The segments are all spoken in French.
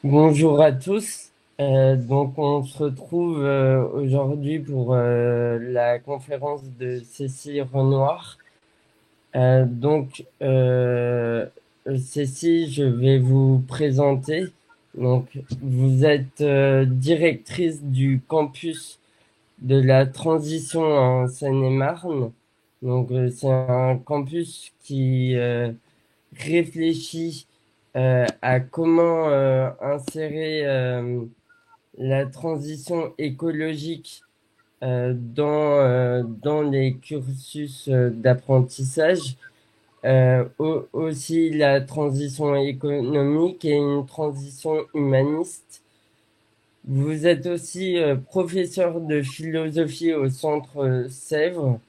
Bonjour à tous. Donc, on se retrouve aujourd'hui pour la conférence de Cécile Renoir. Cécile, je vais vous présenter. Donc, vous êtes directrice du campus de la transition en Seine-et-Marne. Donc, c'est un campus qui réfléchit à comment insérer la transition écologique dans les cursus d'apprentissage, aussi la transition économique et une transition humaniste. Vous êtes aussi professeur de philosophie au Centre Sèvres,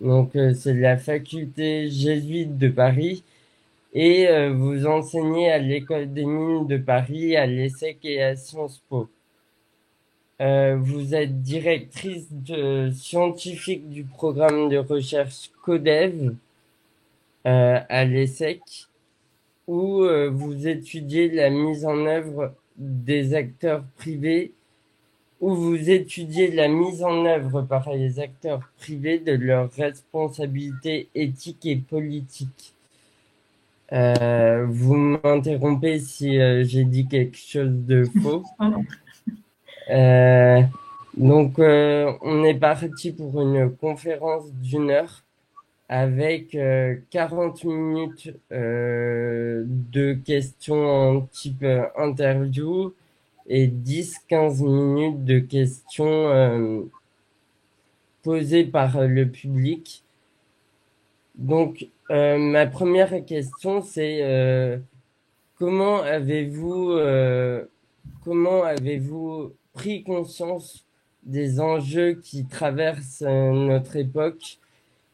donc c'est la faculté jésuite de Paris, et vous enseignez à l'École des mines de Paris, à l'ESSEC et à Sciences Po. Vous êtes directrice scientifique du programme de recherche CODEV à l'ESSEC, où vous étudiez la mise en œuvre des acteurs privés, où vous étudiez la mise en œuvre par les acteurs privés de leurs responsabilités éthiques et politiques. Vous m'interrompez si j'ai dit quelque chose de faux. Pardon. Euh, on est parti pour une conférence d'1 heure avec 40 minutes de questions en type interview et 10-15 minutes de questions posées par le public. Donc, ma première question, c'est comment comment avez-vous pris conscience des enjeux qui traversent notre époque?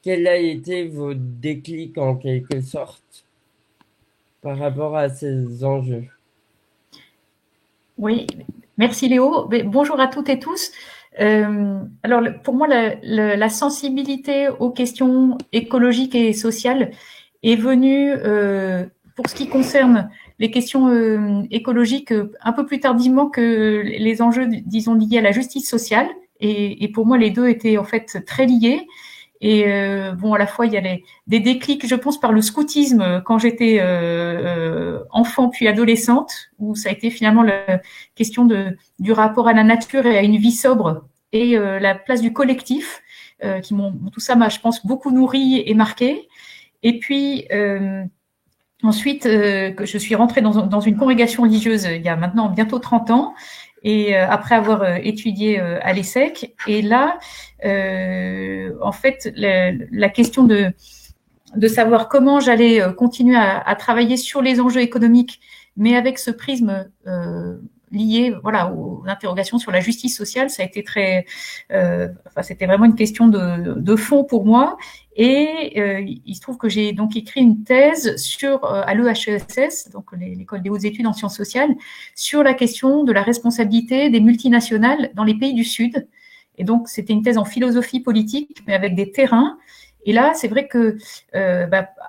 Quel a été vos déclics en quelque sorte par rapport à ces enjeux? Oui, merci Léo. Bonjour à toutes et tous. Alors pour moi, la sensibilité aux questions écologiques et sociales est venue pour ce qui concerne les questions écologiques un peu plus tardivement que les enjeux, disons, liés à la justice sociale. Et pour moi, les deux étaient en fait très liés. Et bon, à la fois, il y a des déclics, je pense, par le scoutisme quand j'étais enfant puis adolescente, où ça a été finalement la question du rapport à la nature et à une vie sobre et la place du collectif, qui m'ont tout ça m'a, je pense, beaucoup nourri et marqué. Et puis ensuite, que je suis rentrée dans une congrégation religieuse il y a maintenant bientôt 30 ans, et après avoir étudié à l'ESSEC. Et là, en fait, la question de savoir comment j'allais continuer à travailler sur les enjeux économiques, mais avec ce prisme lié, voilà, aux interrogations sur la justice sociale, ça a été enfin, c'était vraiment une question de fond pour moi. Et il se trouve que j'ai donc écrit une thèse sur à l'EHESS, donc l'école des hautes études en sciences sociales, sur la question de la responsabilité des multinationales dans les pays du Sud. Et donc c'était une thèse en philosophie politique, mais avec des terrains. Et là, c'est vrai que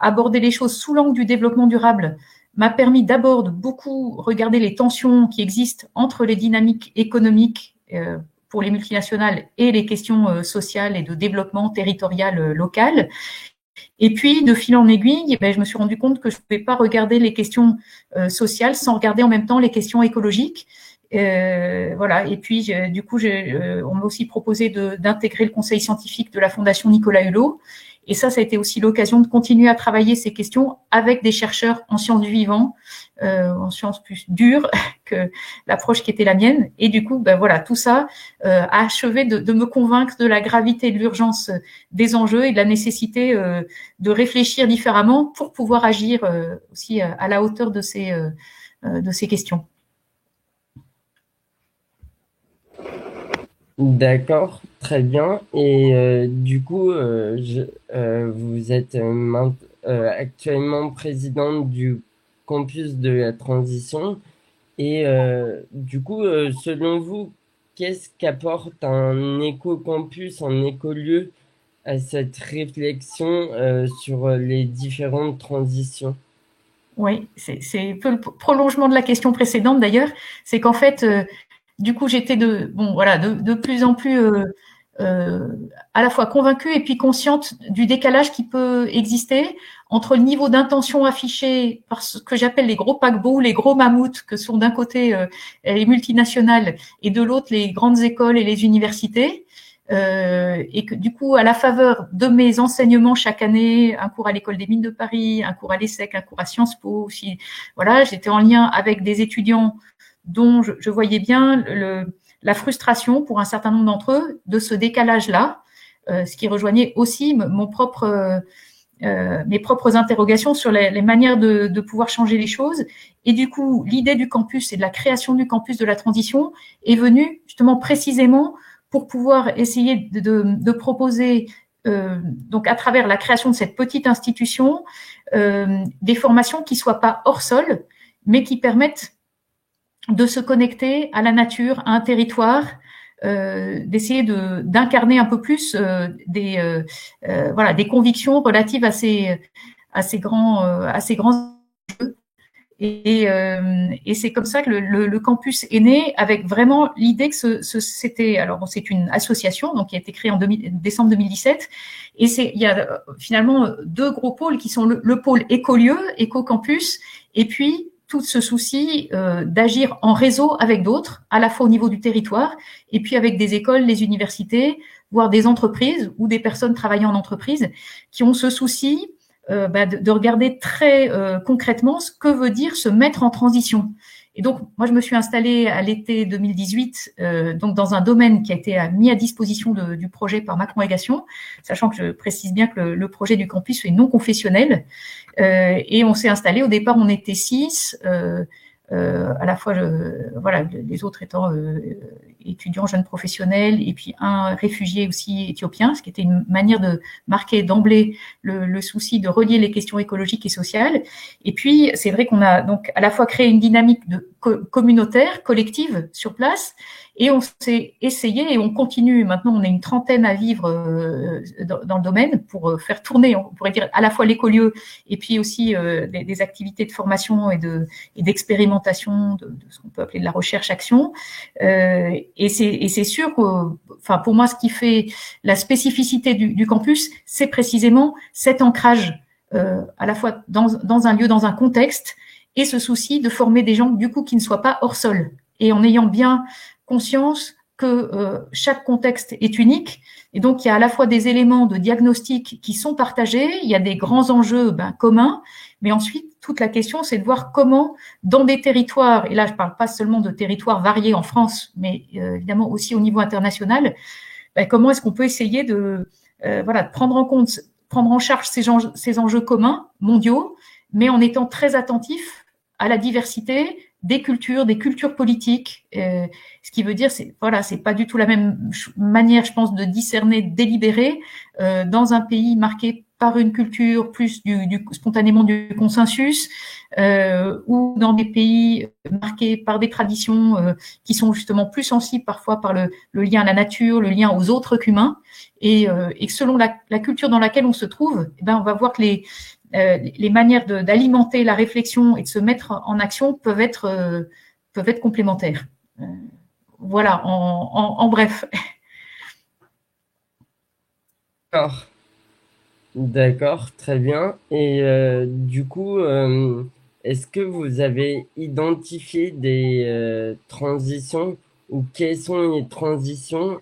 aborder les choses sous l'angle du développement durable m'a permis d'abord de beaucoup regarder les tensions qui existent entre les dynamiques économiques pour les multinationales et les questions sociales et de développement territorial local. Et puis, de fil en aiguille, je me suis rendu compte que je ne pouvais pas regarder les questions sociales sans regarder en même temps les questions écologiques. Voilà. Et puis, du coup, on m'a aussi proposé d'intégrer le conseil scientifique de la Fondation Nicolas Hulot. Et ça a été aussi l'occasion de continuer à travailler ces questions avec des chercheurs en sciences du vivant, en sciences plus dures que l'approche qui était la mienne. Et du coup, voilà, tout ça a achevé de me convaincre de la gravité et de l'urgence des enjeux et de la nécessité de réfléchir différemment pour pouvoir agir aussi à la hauteur de ces questions. D'accord, très bien. Et vous êtes actuellement présidente du campus de la transition. Et selon vous, qu'est-ce qu'apporte un éco-campus, un écolieu à cette réflexion sur les différentes transitions? Oui, c'est un peu le prolongement de la question précédente d'ailleurs. C'est qu'en fait, du coup, j'étais de plus en plus euh, à la fois convaincue et puis consciente du décalage qui peut exister entre le niveau d'intention affiché par ce que j'appelle les gros paquebots, les gros mammouths, que sont d'un côté les multinationales et de l'autre les grandes écoles et les universités. Et que du coup, à la faveur de mes enseignements chaque année, un cours à l'école des mines de Paris, un cours à l'ESSEC, un cours à Sciences Po aussi, voilà, j'étais en lien avec des étudiants dont je voyais bien la frustration pour un certain nombre d'entre eux de ce décalage-là, ce qui rejoignait aussi mes propres interrogations sur les manières de pouvoir changer les choses. Et du coup, l'idée du campus et de la création du campus de la transition est venue justement précisément pour pouvoir essayer de proposer, donc à travers la création de cette petite institution, des formations qui soient pas hors sol, mais qui permettent de se connecter à la nature, à un territoire, d'essayer d'incarner un peu plus des convictions relatives à ces grands enjeux. Et c'est comme ça que le campus est né, avec vraiment l'idée que c'était, alors bon, c'est une association donc qui a été créée en décembre 2017, et il y a finalement deux gros pôles qui sont le pôle écolieu, éco-campus, et puis tout ce souci d'agir en réseau avec d'autres, à la fois au niveau du territoire, et puis avec des écoles, les universités, voire des entreprises ou des personnes travaillant en entreprise, qui ont ce souci de regarder très concrètement ce que veut dire se mettre en transition. Et donc, moi, je me suis installée à l'été 2018, donc dans un domaine qui a été mis à disposition du projet par Macron Agrégation, sachant que je précise bien que le projet du campus est non confessionnel. Et on s'est installé. Au départ, on était 6. À la fois, les autres étant étudiants, jeunes professionnels, et puis un réfugié aussi éthiopien, ce qui était une manière de marquer d'emblée le souci de relier les questions écologiques et sociales. Et puis, c'est vrai qu'on a donc à la fois créé une dynamique communautaire, collective sur place, et on s'est essayé, et on continue. Maintenant, on est une trentaine à vivre dans le domaine pour faire tourner, on pourrait dire, à la fois l'écolieu et puis aussi des activités de formation et d'expérimentation de ce qu'on peut appeler de la recherche-action. Et c'est sûr que, enfin, pour moi, ce qui fait la spécificité du campus, c'est précisément cet ancrage à la fois dans un lieu, dans un contexte, et ce souci de former des gens, du coup, qui ne soient pas hors sol. Et en ayant bien conscience que chaque contexte est unique, et donc il y a à la fois des éléments de diagnostic qui sont partagés, il y a des grands enjeux communs, mais ensuite toute la question c'est de voir comment dans des territoires, et là je parle pas seulement de territoires variés en France, mais évidemment aussi au niveau international, comment est-ce qu'on peut essayer de prendre en charge ces enjeux communs mondiaux, mais en étant très attentif à la diversité des cultures politiques, ce qui veut dire c'est pas du tout la même manière, je pense, de discerner, de délibérer dans un pays marqué par une culture plus spontanément du consensus, ou dans des pays marqués par des traditions qui sont justement plus sensibles parfois par le lien à la nature, le lien aux autres qu'humains, et selon la culture dans laquelle on se trouve, on va voir que les manières d'alimenter la réflexion et de se mettre en action peuvent être complémentaires. Voilà, en bref. D'accord, d'accord, très bien. Et du coup, est-ce que vous avez identifié des transitions ou quelles sont les transitions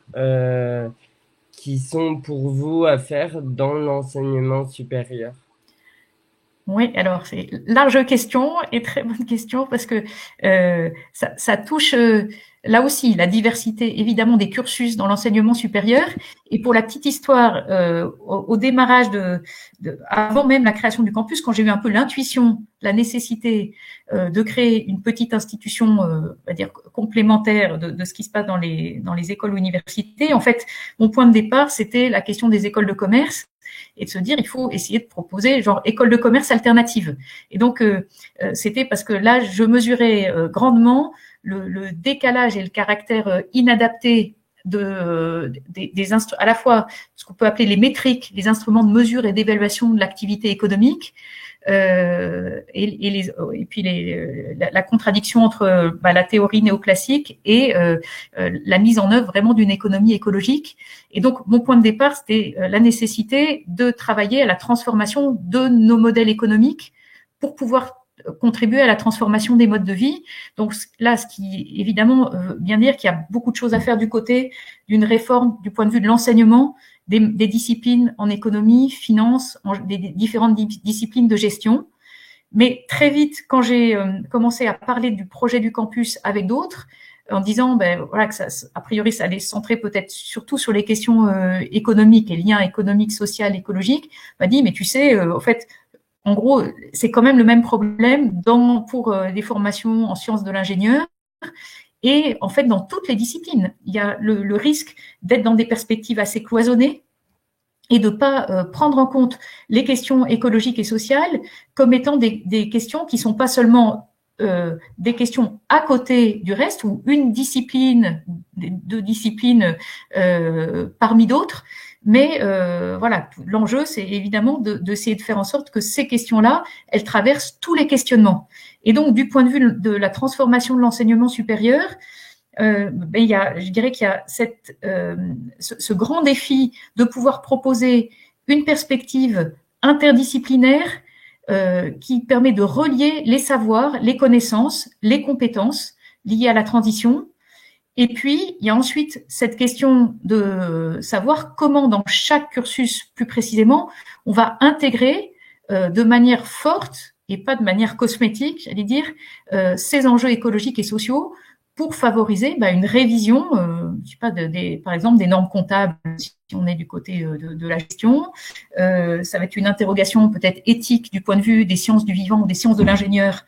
qui sont pour vous à faire dans l'enseignement supérieur? Oui, alors c'est large question et très bonne question parce que ça touche là aussi la diversité évidemment des cursus dans l'enseignement supérieur. Et pour la petite histoire, au démarrage avant même la création du campus, quand j'ai eu un peu l'intuition, la nécessité de créer une petite institution, on va dire complémentaire de ce qui se passe dans les écoles ou universités, en fait, mon point de départ, c'était la question des écoles de commerce, et de se dire il faut essayer de proposer genre école de commerce alternative. Et donc c'était parce que là je mesurais grandement le décalage et le caractère inadapté à la fois ce qu'on peut appeler les métriques, les instruments de mesure et d'évaluation de l'activité économique, et puis la contradiction entre la théorie néoclassique et la mise en œuvre vraiment d'une économie écologique. Et donc, mon point de départ, c'était la nécessité de travailler à la transformation de nos modèles économiques pour pouvoir contribuer à la transformation des modes de vie. Donc là, ce qui évidemment veut bien dire qu'il y a beaucoup de choses à faire du côté d'une réforme du point de vue de l'enseignement, des disciplines en économie, finance, des différentes disciplines de gestion. Mais très vite, quand j'ai commencé à parler du projet du campus avec d'autres, en disant voilà que ça, a priori ça allait se centrer peut-être surtout sur les questions économiques et liens économiques, sociaux, écologiques, m'a dit mais tu sais, en fait, en gros, c'est quand même le même problème pour des formations en sciences de l'ingénieur. Et en fait, dans toutes les disciplines, il y a le risque d'être dans des perspectives assez cloisonnées et de ne pas prendre en compte les questions écologiques et sociales comme étant des questions qui ne sont pas seulement des questions à côté du reste ou une discipline, deux disciplines parmi d'autres. Mais voilà, l'enjeu, c'est évidemment d'essayer de faire en sorte que ces questions-là, elles traversent tous les questionnements. Et donc, du point de vue de la transformation de l'enseignement supérieur, je dirais qu'il y a ce grand défi de pouvoir proposer une perspective interdisciplinaire qui permet de relier les savoirs, les connaissances, les compétences liées à la transition. Et puis, il y a ensuite cette question de savoir comment, dans chaque cursus plus précisément, on va intégrer de manière forte et pas de manière cosmétique, j'allais dire, ces enjeux écologiques et sociaux pour favoriser une révision, je sais pas, par exemple, des normes comptables, si on est du côté de la gestion. Ça va être une interrogation peut-être éthique du point de vue des sciences du vivant ou des sciences de l'ingénieur,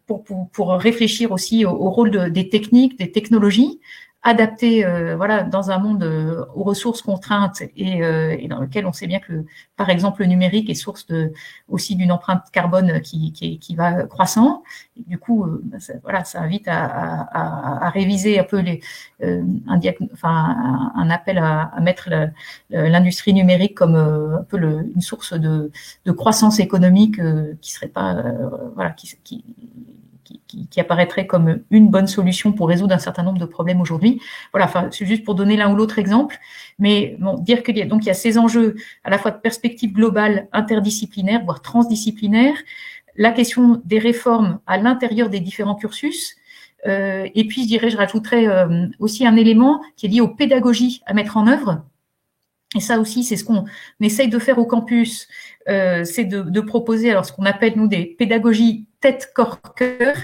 pour réfléchir aussi au rôle des techniques, des technologies adaptées voilà, dans un monde aux ressources contraintes et dans lequel on sait bien que, par exemple, le numérique est source aussi d'une empreinte carbone qui va croissant. Et du coup, ça invite à réviser un peu un appel à mettre l'industrie numérique comme un peu une source de croissance économique qui serait pas voilà qui apparaîtrait comme une bonne solution pour résoudre un certain nombre de problèmes aujourd'hui. Voilà, enfin, c'est juste pour donner l'un ou l'autre exemple, mais bon, dire qu'il y a ces enjeux à la fois de perspective globale, interdisciplinaire, voire transdisciplinaire, la question des réformes à l'intérieur des différents cursus, et puis je rajouterais aussi un élément qui est lié aux pédagogies à mettre en œuvre. Et ça aussi, c'est ce qu'on essaye de faire au campus, c'est de proposer alors ce qu'on appelle nous des pédagogies tête, corps, cœur,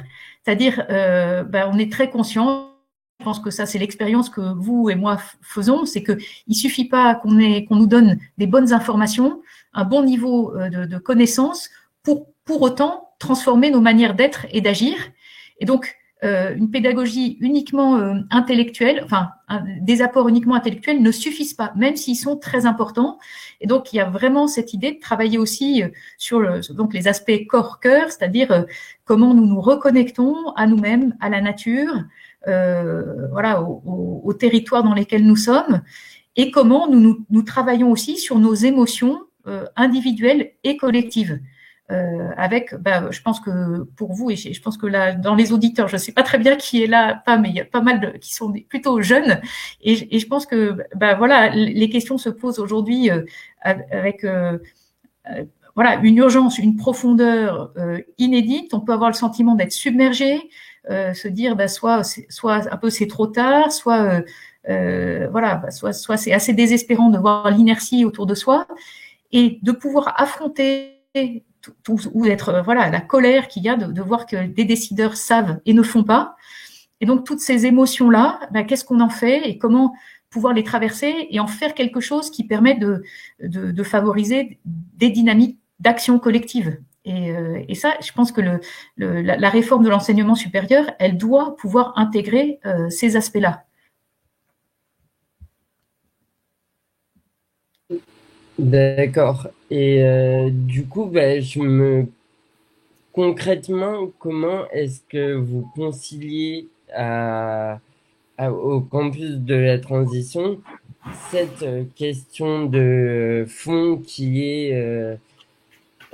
c'est-à-dire on est très conscient. Je pense que ça, c'est l'expérience que vous et moi faisons, c'est que il suffit pas qu'on nous donne des bonnes informations, un bon niveau de connaissances pour autant transformer nos manières d'être et d'agir. Et donc une pédagogie uniquement intellectuelle, enfin des apports uniquement intellectuels ne suffisent pas, même s'ils sont très importants. Et donc il y a vraiment cette idée de travailler aussi sur donc les aspects corps-cœur, c'est-à-dire comment nous nous reconnectons à nous-mêmes, à la nature, voilà, au territoire dans lesquels nous sommes, et comment nous travaillons aussi sur nos émotions individuelles et collectives. Avec, je pense que pour vous, et je pense que là, dans les auditeurs, je ne sais pas très bien qui est là, mais il y a pas mal qui sont plutôt jeunes, et je pense que, voilà, les questions se posent aujourd'hui avec voilà, une urgence, une profondeur inédite. On peut avoir le sentiment d'être submergé, se dire, soit un peu c'est trop tard, soit voilà, soit c'est assez désespérant de voir l'inertie autour de soi, et de pouvoir affronter ou être voilà la colère qu'il y a de voir que des décideurs savent et ne font pas. Et donc toutes ces émotions là, qu'est-ce qu'on en fait et comment pouvoir les traverser et en faire quelque chose qui permet de favoriser des dynamiques d'action collective. Et ça, je pense que la réforme de l'enseignement supérieur, elle doit pouvoir intégrer ces aspects-là. D'accord. Et du coup, concrètement, comment est-ce que vous conciliez au campus de la transition cette question de fond qui est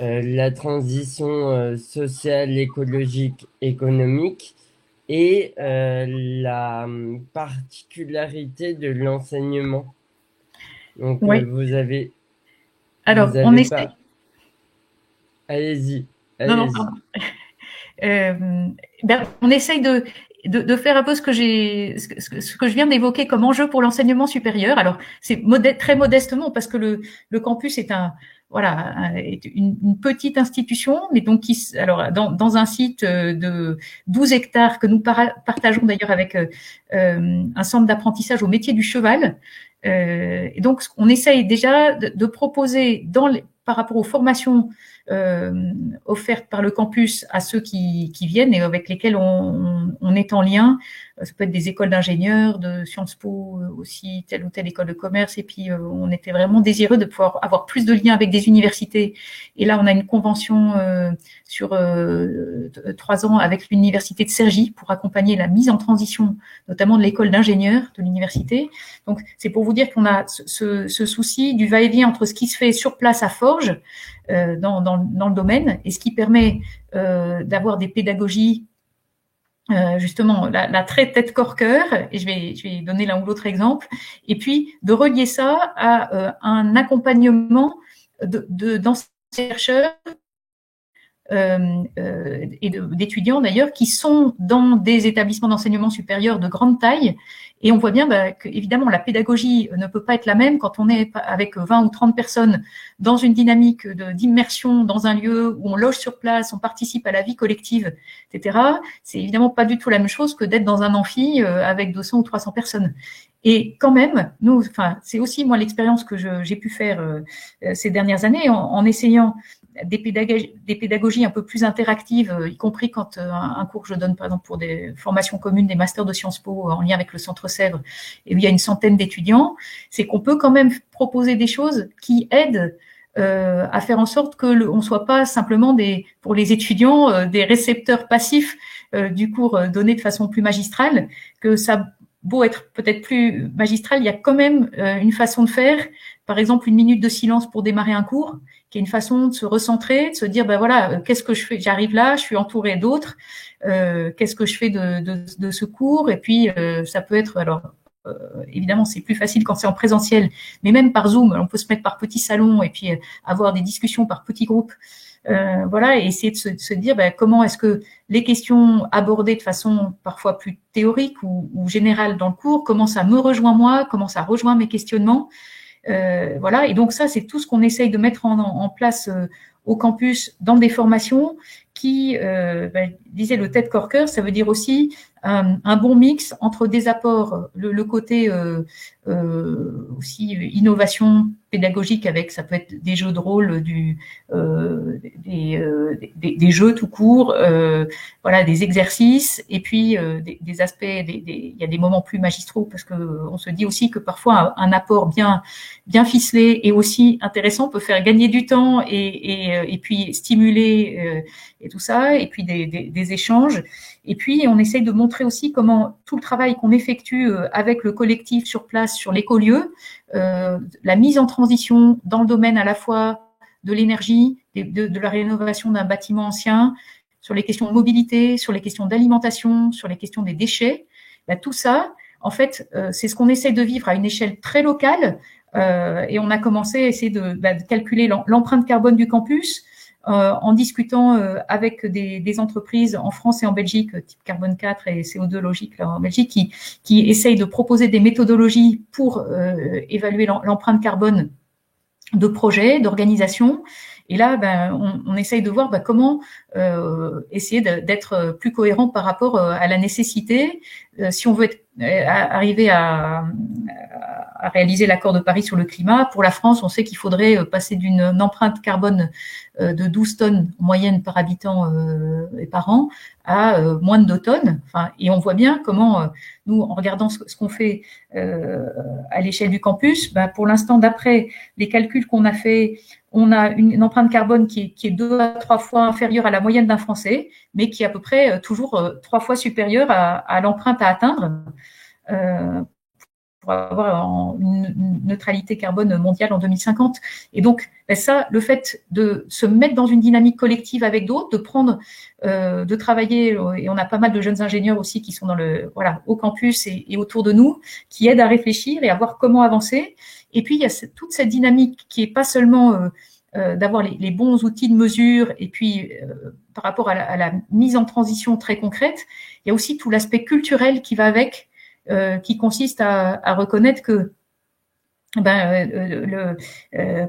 la transition sociale, écologique, économique et la particularité de l'enseignement. Donc Oui. Alors, vous on avez essaie. pas. Allez-y, Non, non, allez-y. pardon. Euh, on essaye de faire un peu ce que je viens d'évoquer comme enjeu pour l'enseignement supérieur. Alors, c'est très modestement parce que le campus est est une petite institution, mais donc alors dans un site de 12 hectares que nous partageons d'ailleurs avec un centre d'apprentissage au métier du cheval. Et donc, on essaye déjà de proposer par rapport aux formations euh, offertes par le campus à ceux qui viennent et avec lesquels on est en lien. Ça peut être des écoles d'ingénieurs, de Sciences Po aussi, telle ou telle école de commerce. Et puis, on était vraiment désireux de pouvoir avoir plus de liens avec des universités. Et là, on a une convention sur 3 ans avec l'université de Cergy pour accompagner la mise en transition, notamment de l'école d'ingénieurs de l'université. Donc, c'est pour vous dire qu'on a ce souci du va-et-vient entre ce qui se fait sur place à Forges, dans le domaine, et ce qui permet d'avoir des pédagogies justement la très tête corps cœur, et je vais donner l'un ou l'autre exemple, et puis de relier ça à un accompagnement d'anciens chercheurs et d'étudiants d'ailleurs qui sont dans des établissements d'enseignement supérieur de grande taille. Et on voit bien que, évidemment, la pédagogie ne peut pas être la même quand on est avec 20 ou 30 personnes dans une dynamique d'immersion dans un lieu où on loge sur place, on participe à la vie collective, etc. C'est évidemment pas du tout la même chose que d'être dans un amphi avec 200 ou 300 personnes. Et quand même, c'est aussi moi l'expérience que j'ai pu faire ces dernières années en essayant des pédagogies un peu plus interactives, y compris quand un cours que je donne, par exemple, pour des formations communes, des masters de Sciences Po en lien avec le Centre Sèvres, et où il y a une centaine d'étudiants, c'est qu'on peut quand même proposer des choses qui aident à faire en sorte que on soit pas simplement pour les étudiants, des récepteurs passifs du cours donné de façon plus magistrale, que ça beau être peut-être plus magistral, il y a quand même une façon de faire. Par exemple, une minute de silence pour démarrer un cours, qui est une façon de se recentrer, de se dire, ben voilà, qu'est-ce que je fais? J'arrive là, je suis entourée d'autres. Qu'est-ce que je fais de ce cours? Et puis, ça peut être, alors, évidemment, c'est plus facile quand c'est en présentiel, mais même par Zoom, on peut se mettre par petits salons et puis avoir des discussions par petits groupes. Voilà, et essayer de se dire comment est-ce que les questions abordées de façon parfois plus théorique ou générale dans le cours, comment ça me rejoint moi, comment ça rejoint mes questionnements. Voilà, et donc ça, c'est tout ce qu'on essaye de mettre en place au campus dans des formations qui, disait le tête corps cœur, ça veut dire aussi un bon mix entre des apports, le côté aussi innovation pédagogique avec, ça peut être des jeux de rôle, des jeux tout court, voilà, des exercices, et puis des aspects, il y a des moments plus magistraux parce que on se dit aussi que parfois un apport bien ficelé et aussi intéressant peut faire gagner du temps et puis stimuler et tout ça, et puis des échanges. Et puis, on essaye de montrer aussi comment tout le travail qu'on effectue avec le collectif sur place, sur l'écolieu, la mise en transition dans le domaine à la fois de l'énergie, de la rénovation d'un bâtiment ancien, sur les questions de mobilité, sur les questions d'alimentation, sur les questions des déchets, tout ça, en fait, c'est ce qu'on essaie de vivre à une échelle très locale. Et on a commencé à essayer de calculer l'empreinte carbone du campus, en discutant avec des entreprises en France et en Belgique, type Carbone 4 et CO2 Logique là, en Belgique, qui essayent de proposer des méthodologies pour évaluer l'empreinte carbone de projets, d'organisations. Et là, on essaye de voir comment essayer d'être plus cohérent par rapport à la nécessité. Si on veut arriver à réaliser l'accord de Paris sur le climat, pour la France, on sait qu'il faudrait passer d'une empreinte carbone de 12 tonnes en moyenne par habitant et par an à moins de 2 tonnes. Enfin, et on voit bien comment, nous, en regardant ce qu'on fait à l'échelle du campus, pour l'instant, d'après les calculs qu'on a fait, on a une empreinte carbone qui est 2 à 3 fois inférieure à la moyenne d'un Français, mais qui est à peu près toujours 3 fois supérieure à l'empreinte à atteindre pour avoir une neutralité carbone mondiale en 2050. Et donc, ça, le fait de se mettre dans une dynamique collective avec d'autres, de travailler, et on a pas mal de jeunes ingénieurs aussi qui sont au campus et autour de nous, qui aident à réfléchir et à voir comment avancer. Et puis, il y a toute cette dynamique qui est pas seulement d'avoir les bons outils de mesure et puis par rapport à la mise en transition très concrète, il y a aussi tout l'aspect culturel qui va avec, qui consiste à reconnaître que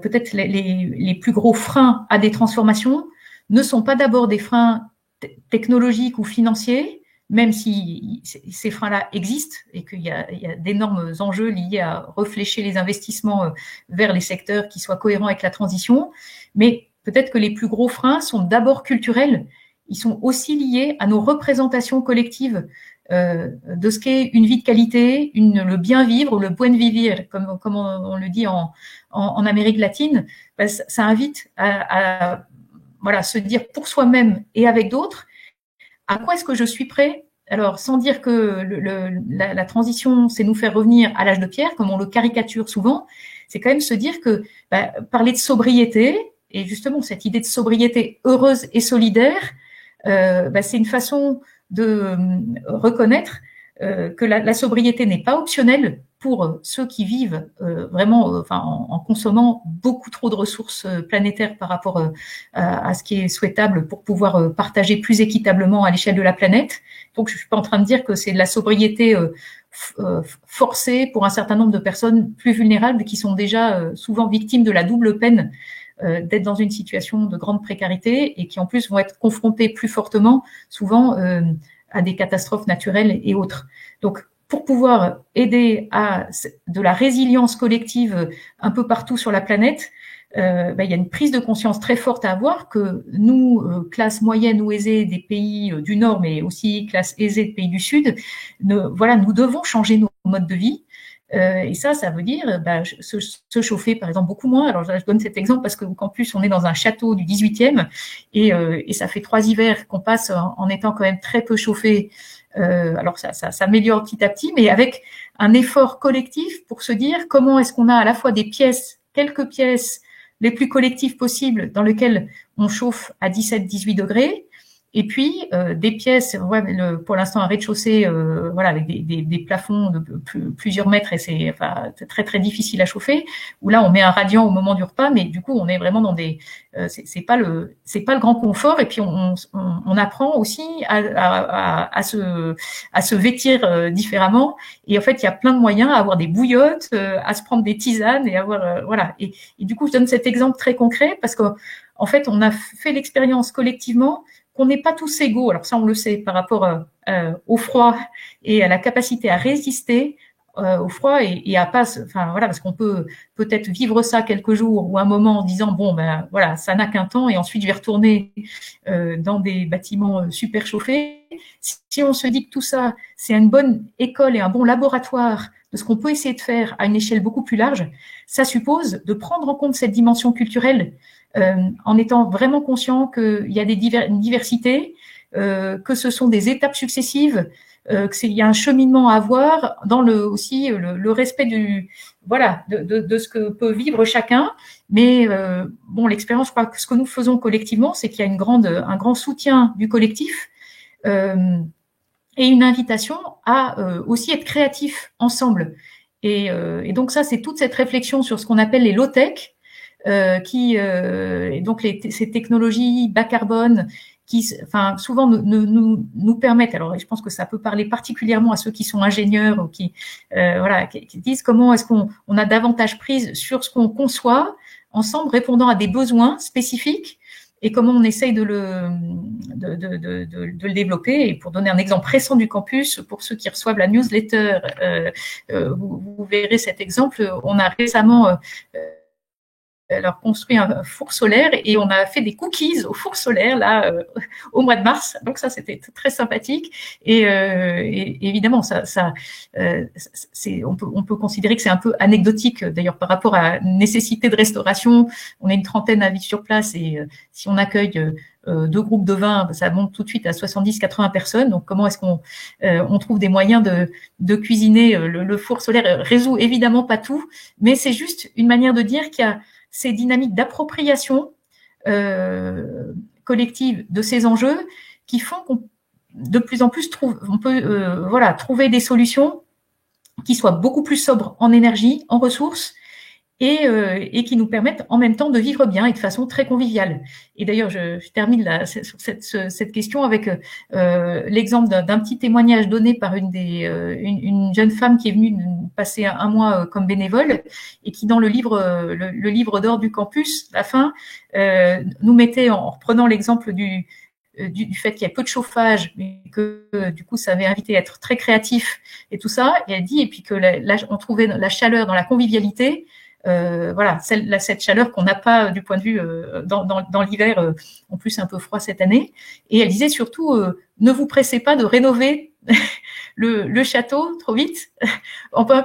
peut-être les plus gros freins à des transformations ne sont pas d'abord des freins technologiques ou financiers, même si ces freins-là existent et qu'il y a d'énormes enjeux liés à réfléchir les investissements vers les secteurs qui soient cohérents avec la transition, mais peut-être que les plus gros freins sont d'abord culturels, ils sont aussi liés à nos représentations collectives de ce qu'est une vie de qualité, le bien vivre, le buen vivir, comme on le dit en Amérique latine. Ça invite à se dire pour soi-même et avec d'autres, à quoi est-ce que je suis prêt? Alors, sans dire que la transition, c'est nous faire revenir à l'âge de pierre, comme on le caricature souvent, c'est quand même se dire que parler de sobriété, et justement cette idée de sobriété heureuse et solidaire, c'est une façon de reconnaître que la sobriété n'est pas optionnelle pour ceux qui vivent vraiment en consommant beaucoup trop de ressources planétaires par rapport à ce qui est souhaitable pour pouvoir partager plus équitablement à l'échelle de la planète. Donc, je suis pas en train de dire que c'est de la sobriété forcée pour un certain nombre de personnes plus vulnérables qui sont déjà souvent victimes de la double peine d'être dans une situation de grande précarité et qui en plus vont être confrontés plus fortement souvent à des catastrophes naturelles et autres. Donc, pour pouvoir aider à de la résilience collective un peu partout sur la planète, il y a une prise de conscience très forte à avoir que nous, classe moyenne ou aisée des pays du Nord, mais aussi classe aisée des pays du Sud, nous devons changer nos modes de vie. Et ça veut dire se chauffer, par exemple, beaucoup moins. Alors, je donne cet exemple parce qu'au campus, on est dans un château du 18e et ça fait 3 hivers qu'on passe en étant quand même très peu chauffé. Alors, ça s'améliore petit à petit, mais avec un effort collectif pour se dire comment est-ce qu'on a à la fois quelques pièces les plus collectives possibles dans lesquelles on chauffe à 17-18 degrés, et puis des pièces, pour l'instant un rez-de-chaussée, avec des plafonds de plusieurs mètres et c'est très très difficile à chauffer. Où là on met un radiant au moment du repas, mais du coup on est vraiment dans c'est pas le grand confort. Et puis on apprend aussi à se vêtir différemment. Et en fait il y a plein de moyens à avoir des bouillottes, à se prendre des tisanes et avoir Et du coup je donne cet exemple très concret parce que en fait on a fait l'expérience collectivement qu'on n'est pas tous égaux. Alors ça, on le sait par rapport au froid et à la capacité à résister au froid et à pas, parce qu'on peut-être vivre ça quelques jours ou un moment en disant ça n'a qu'un temps et ensuite je vais retourner dans des bâtiments super chauffés. Si on se dit que tout ça, c'est une bonne école et un bon laboratoire de ce qu'on peut essayer de faire à une échelle beaucoup plus large, ça suppose de prendre en compte cette dimension culturelle en étant vraiment conscient qu'il y a une diversité, que ce sont des étapes successives, qu'il y a un cheminement à avoir dans aussi le respect de ce que peut vivre chacun. Mais l'expérience, je crois que ce que nous faisons collectivement, c'est qu'il y a un grand soutien du collectif et une invitation à aussi être créatifs ensemble. Et donc ça, c'est toute cette réflexion sur ce qu'on appelle les low-tech, et donc ces technologies bas carbone qui souvent nous permettent, alors je pense que ça peut parler particulièrement à ceux qui sont ingénieurs ou qui disent comment est-ce qu'on a davantage prise sur ce qu'on conçoit ensemble, répondant à des besoins spécifiques et comment on essaye de le développer. Et pour donner un exemple récent du campus, pour ceux qui reçoivent la newsletter, vous verrez cet exemple. On a récemment alors construit un four solaire et on a fait des cookies au four solaire là au mois de mars. Donc ça c'était très sympathique et évidemment on peut considérer que c'est un peu anecdotique d'ailleurs par rapport à la nécessité de restauration. On est une trentaine à vivre sur place et si on accueille deux groupes de 20, ça monte tout de suite à 70-80 personnes. Donc comment est-ce qu'on on trouve des moyens de cuisiner le four solaire résout évidemment pas tout, mais c'est juste une manière de dire qu'il y a ces dynamiques d'appropriation collective de ces enjeux qui font qu'on de plus en plus on peut trouver des solutions qui soient beaucoup plus sobres en énergie, en ressources et qui nous permettent en même temps de vivre bien et de façon très conviviale. Et d'ailleurs, je termine sur cette question avec l'exemple d'un petit témoignage donné par une jeune femme qui est venue passer un mois comme bénévole et qui, dans le livre d'or du campus, à la fin, nous mettait, en reprenant l'exemple du fait qu'il y a peu de chauffage, mais que du coup ça avait invité à être très créatif et tout ça. Et elle dit, et puis que on trouvait la chaleur dans la convivialité. Voilà, cette chaleur qu'on n'a pas du point de vue dans l'hiver, en plus un peu froid cette année. Et elle disait surtout, ne vous pressez pas de rénover le château trop vite,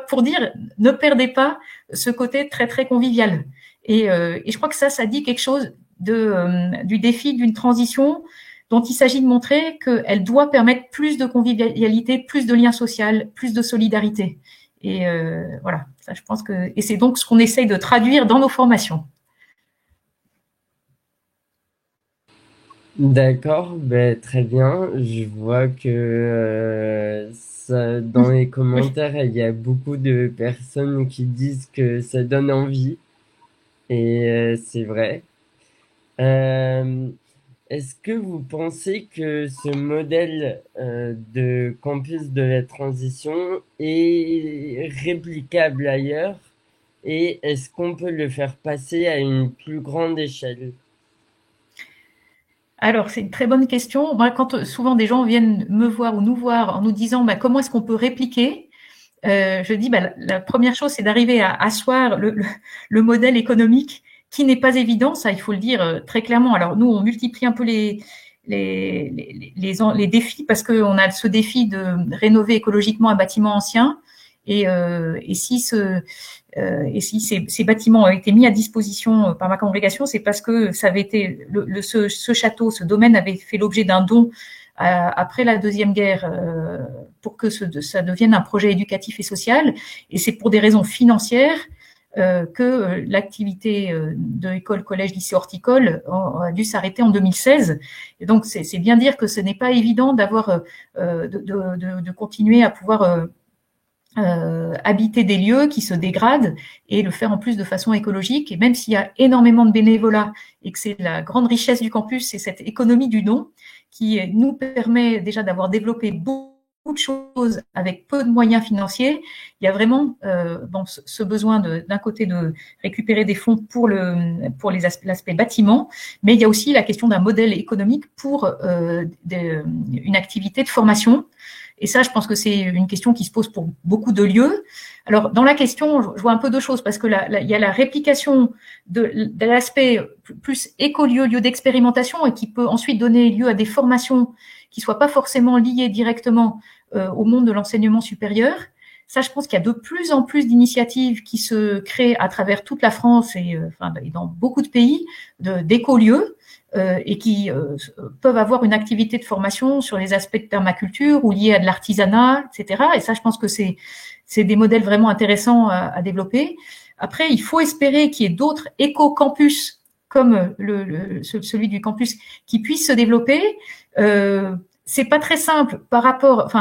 pour dire, ne perdez pas ce côté très très convivial. Et je crois que ça dit quelque chose du défi d'une transition dont il s'agit de montrer qu'elle doit permettre plus de convivialité, plus de lien social, plus de solidarité. Et voilà, ça, je pense et c'est donc ce qu'on essaye de traduire dans nos formations. D'accord, ben, très bien. Je vois que dans les Oui. commentaires, il y a beaucoup de personnes qui disent que ça donne envie. Et c'est vrai. Euh, Est-ce que vous pensez que ce modèle de campus de la transition est réplicable ailleurs? Et est-ce qu'on peut le faire passer à une plus grande échelle? Alors, c'est une très bonne question. Moi, quand souvent des gens viennent me voir ou nous voir en nous disant comment est-ce qu'on peut répliquer, je dis la première chose, c'est d'arriver à asseoir le modèle économique qui n'est pas évident, ça il faut le dire très clairement. Alors nous, on multiplie un peu les défis parce qu'on a ce défi de rénover écologiquement un bâtiment ancien et si ces bâtiments ont été mis à disposition par ma congrégation, c'est parce que ça avait été ce château, ce domaine avait fait l'objet d'un don après la Deuxième Guerre pour que ça devienne un projet éducatif et social. Et c'est pour des raisons financières que l'activité de école, collège, lycée horticole a dû s'arrêter en 2016. Et donc, c'est bien dire que ce n'est pas évident d'avoir de continuer à pouvoir habiter des lieux qui se dégradent et le faire en plus de façon écologique. Et même s'il y a énormément de bénévolat et que c'est la grande richesse du campus, c'est cette économie du don qui nous permet déjà d'avoir développé beaucoup de choses avec peu de moyens financiers. Il y a vraiment ce besoin d'un côté de récupérer des fonds pour l'aspect bâtiment, mais il y a aussi la question d'un modèle économique pour une activité de formation. Et ça, je pense que c'est une question qui se pose pour beaucoup de lieux. Alors, dans la question, je vois un peu deux choses, parce que il y a la réplication de l'aspect plus écolieu, lieu d'expérimentation, et qui peut ensuite donner lieu à des formations qui soient pas forcément liées directement au monde de l'enseignement supérieur. Ça, je pense qu'il y a de plus en plus d'initiatives qui se créent à travers toute la France et dans beaucoup de pays d'écolieux. Et qui peuvent avoir une activité de formation sur les aspects de permaculture ou liés à de l'artisanat, etc. Et ça, je pense que c'est des modèles vraiment intéressants à développer. Après, il faut espérer qu'il y ait d'autres éco-campus comme celui du campus qui puissent se développer. C'est pas très simple par rapport,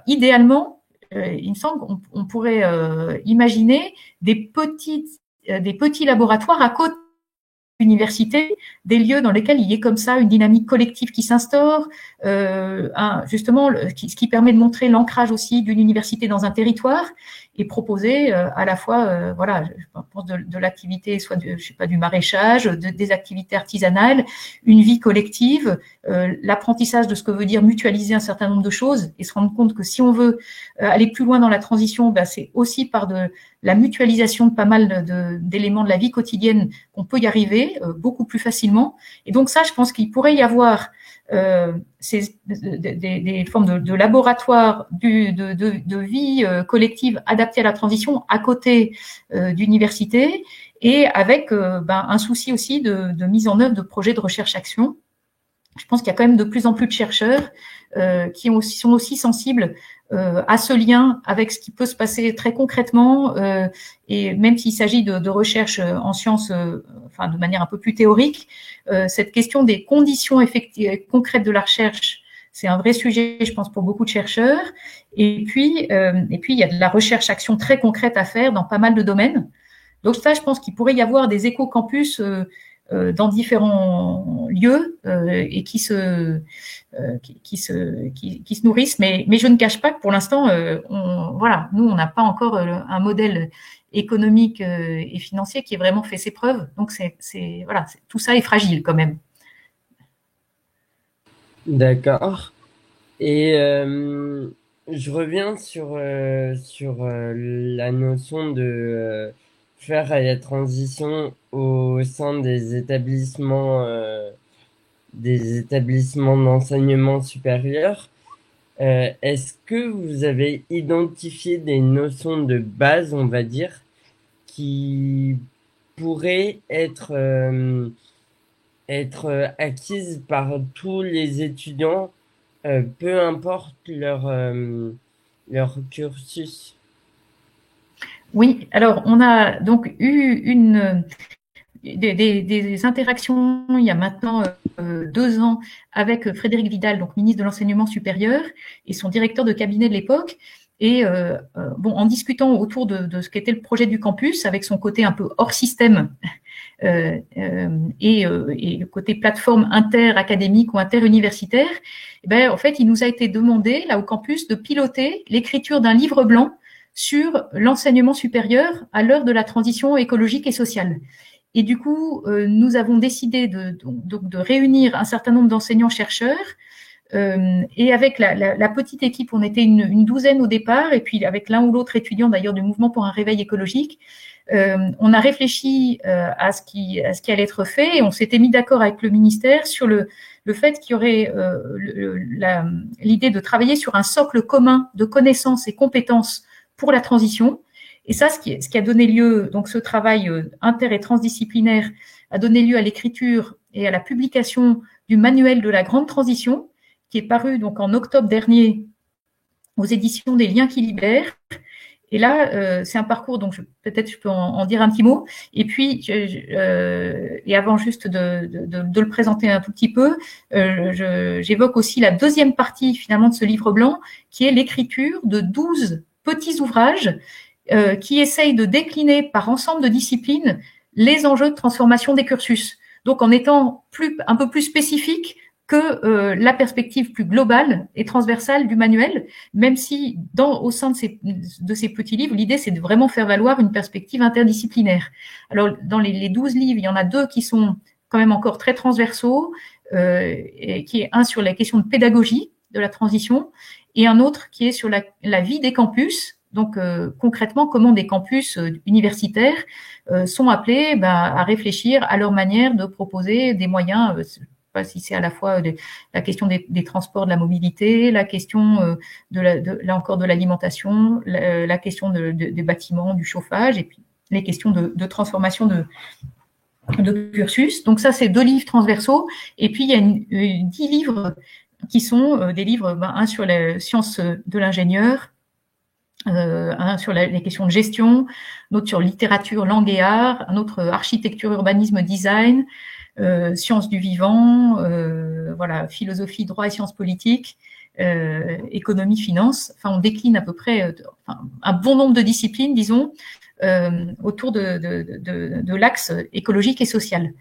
idéalement, il me semble qu'on pourrait imaginer des petits laboratoires à côté universités, des lieux dans lesquels il y ait comme ça une dynamique collective qui s'instaure, justement ce qui permet de montrer l'ancrage aussi d'une université dans un territoire et proposer à la fois, voilà, je pense de l'activité, soit je sais pas, du maraîchage, des activités artisanales, une vie collective, l'apprentissage de ce que veut dire mutualiser un certain nombre de choses et se rendre compte que si on veut aller plus loin dans la transition, ben, c'est aussi par la mutualisation de pas mal d'éléments de la vie quotidienne qu'on peut y arriver beaucoup plus facilement. Et donc ça, je pense qu'il pourrait y avoir des formes de laboratoire de vie collective adaptée à la transition à côté d'universités et avec un souci aussi de mise en œuvre de projets de recherche-action. Je pense qu'il y a quand même de plus en plus de chercheurs qui sont aussi sensibles à ce lien avec ce qui peut se passer très concrètement, et même s'il s'agit de recherche en sciences, enfin de manière un peu plus théorique, cette question des conditions concrètes de la recherche, c'est un vrai sujet, je pense, pour beaucoup de chercheurs. Et puis il y a de la recherche-action très concrète à faire dans pas mal de domaines. Donc ça, je pense qu'il pourrait y avoir des éco-campus dans différents lieux et qui se nourrissent. Mais je ne cache pas que pour l'instant, voilà, nous, on n'a pas encore un modèle économique et financier qui ait vraiment fait ses preuves. Donc, voilà, tout ça est fragile quand même. D'accord. Et je reviens sur la notion de faire la transition au sein des établissements d'enseignement supérieur. Est-ce que vous avez identifié des notions de base, on va dire, qui pourraient être acquises par tous les étudiants, peu importe leur cursus? Oui, alors on a donc eu des interactions il y a maintenant 2 ans avec Frédéric Vidal, donc ministre de l'Enseignement supérieur, et son directeur de cabinet de l'époque. Et bon, en discutant autour de ce qu'était le projet du campus, avec son côté un peu hors système et le côté plateforme inter-académique ou inter-universitaire, en fait, il nous a été demandé, là, au campus, de piloter l'écriture d'un livre blanc sur l'enseignement supérieur à l'heure de la transition écologique et sociale. Et du coup, nous avons décidé de réunir un certain nombre d'enseignants-chercheurs. Et avec la petite équipe, on était une douzaine au départ, et puis avec l'un ou l'autre étudiant d'ailleurs du mouvement pour un réveil écologique, on a réfléchi à ce qui allait être fait, et on s'était mis d'accord avec le ministère sur le fait qu'il y aurait l'idée de travailler sur un socle commun de connaissances et compétences pour la transition. Et ça, ce qui a donné lieu, donc ce travail inter- et transdisciplinaire, a donné lieu à l'écriture et à la publication du manuel de la grande transition, qui est paru donc en octobre dernier aux éditions des Liens qui libèrent. Et là, c'est un parcours, donc peut-être je peux en dire un petit mot. Et puis, et avant juste de le présenter un tout petit peu, j'évoque aussi la deuxième partie finalement de ce livre blanc, qui est l'écriture de 12 petits ouvrages qui essayent de décliner par ensemble de disciplines les enjeux de transformation des cursus. Donc, en étant un peu plus spécifique que la perspective plus globale et transversale du manuel, même si au sein de ces petits livres, l'idée, c'est de vraiment faire valoir une perspective interdisciplinaire. Alors, dans les 12 livres, il y en a 2 qui sont quand même encore très transversaux, et qui est un sur la question de pédagogie de la transition, et un autre qui est sur la vie des campus. Donc, concrètement, comment des campus universitaires sont appelés à réfléchir à leur manière de proposer des moyens, pas si c'est à la fois la question des transports, de la mobilité, la question là encore de l'alimentation, la question des bâtiments, du chauffage, et puis les questions de transformation de cursus. Donc ça, c'est 2 livres transversaux. Et puis, il y a 10 livres qui sont des livres, un sur les sciences de l'ingénieur, un sur les questions de gestion, un autre sur littérature, langue et art, un autre architecture, urbanisme, design, sciences du vivant, voilà, philosophie, droit et sciences politiques, économie, finance. Enfin, on décline à peu près un bon nombre de disciplines, disons, autour de l'axe écologique et social.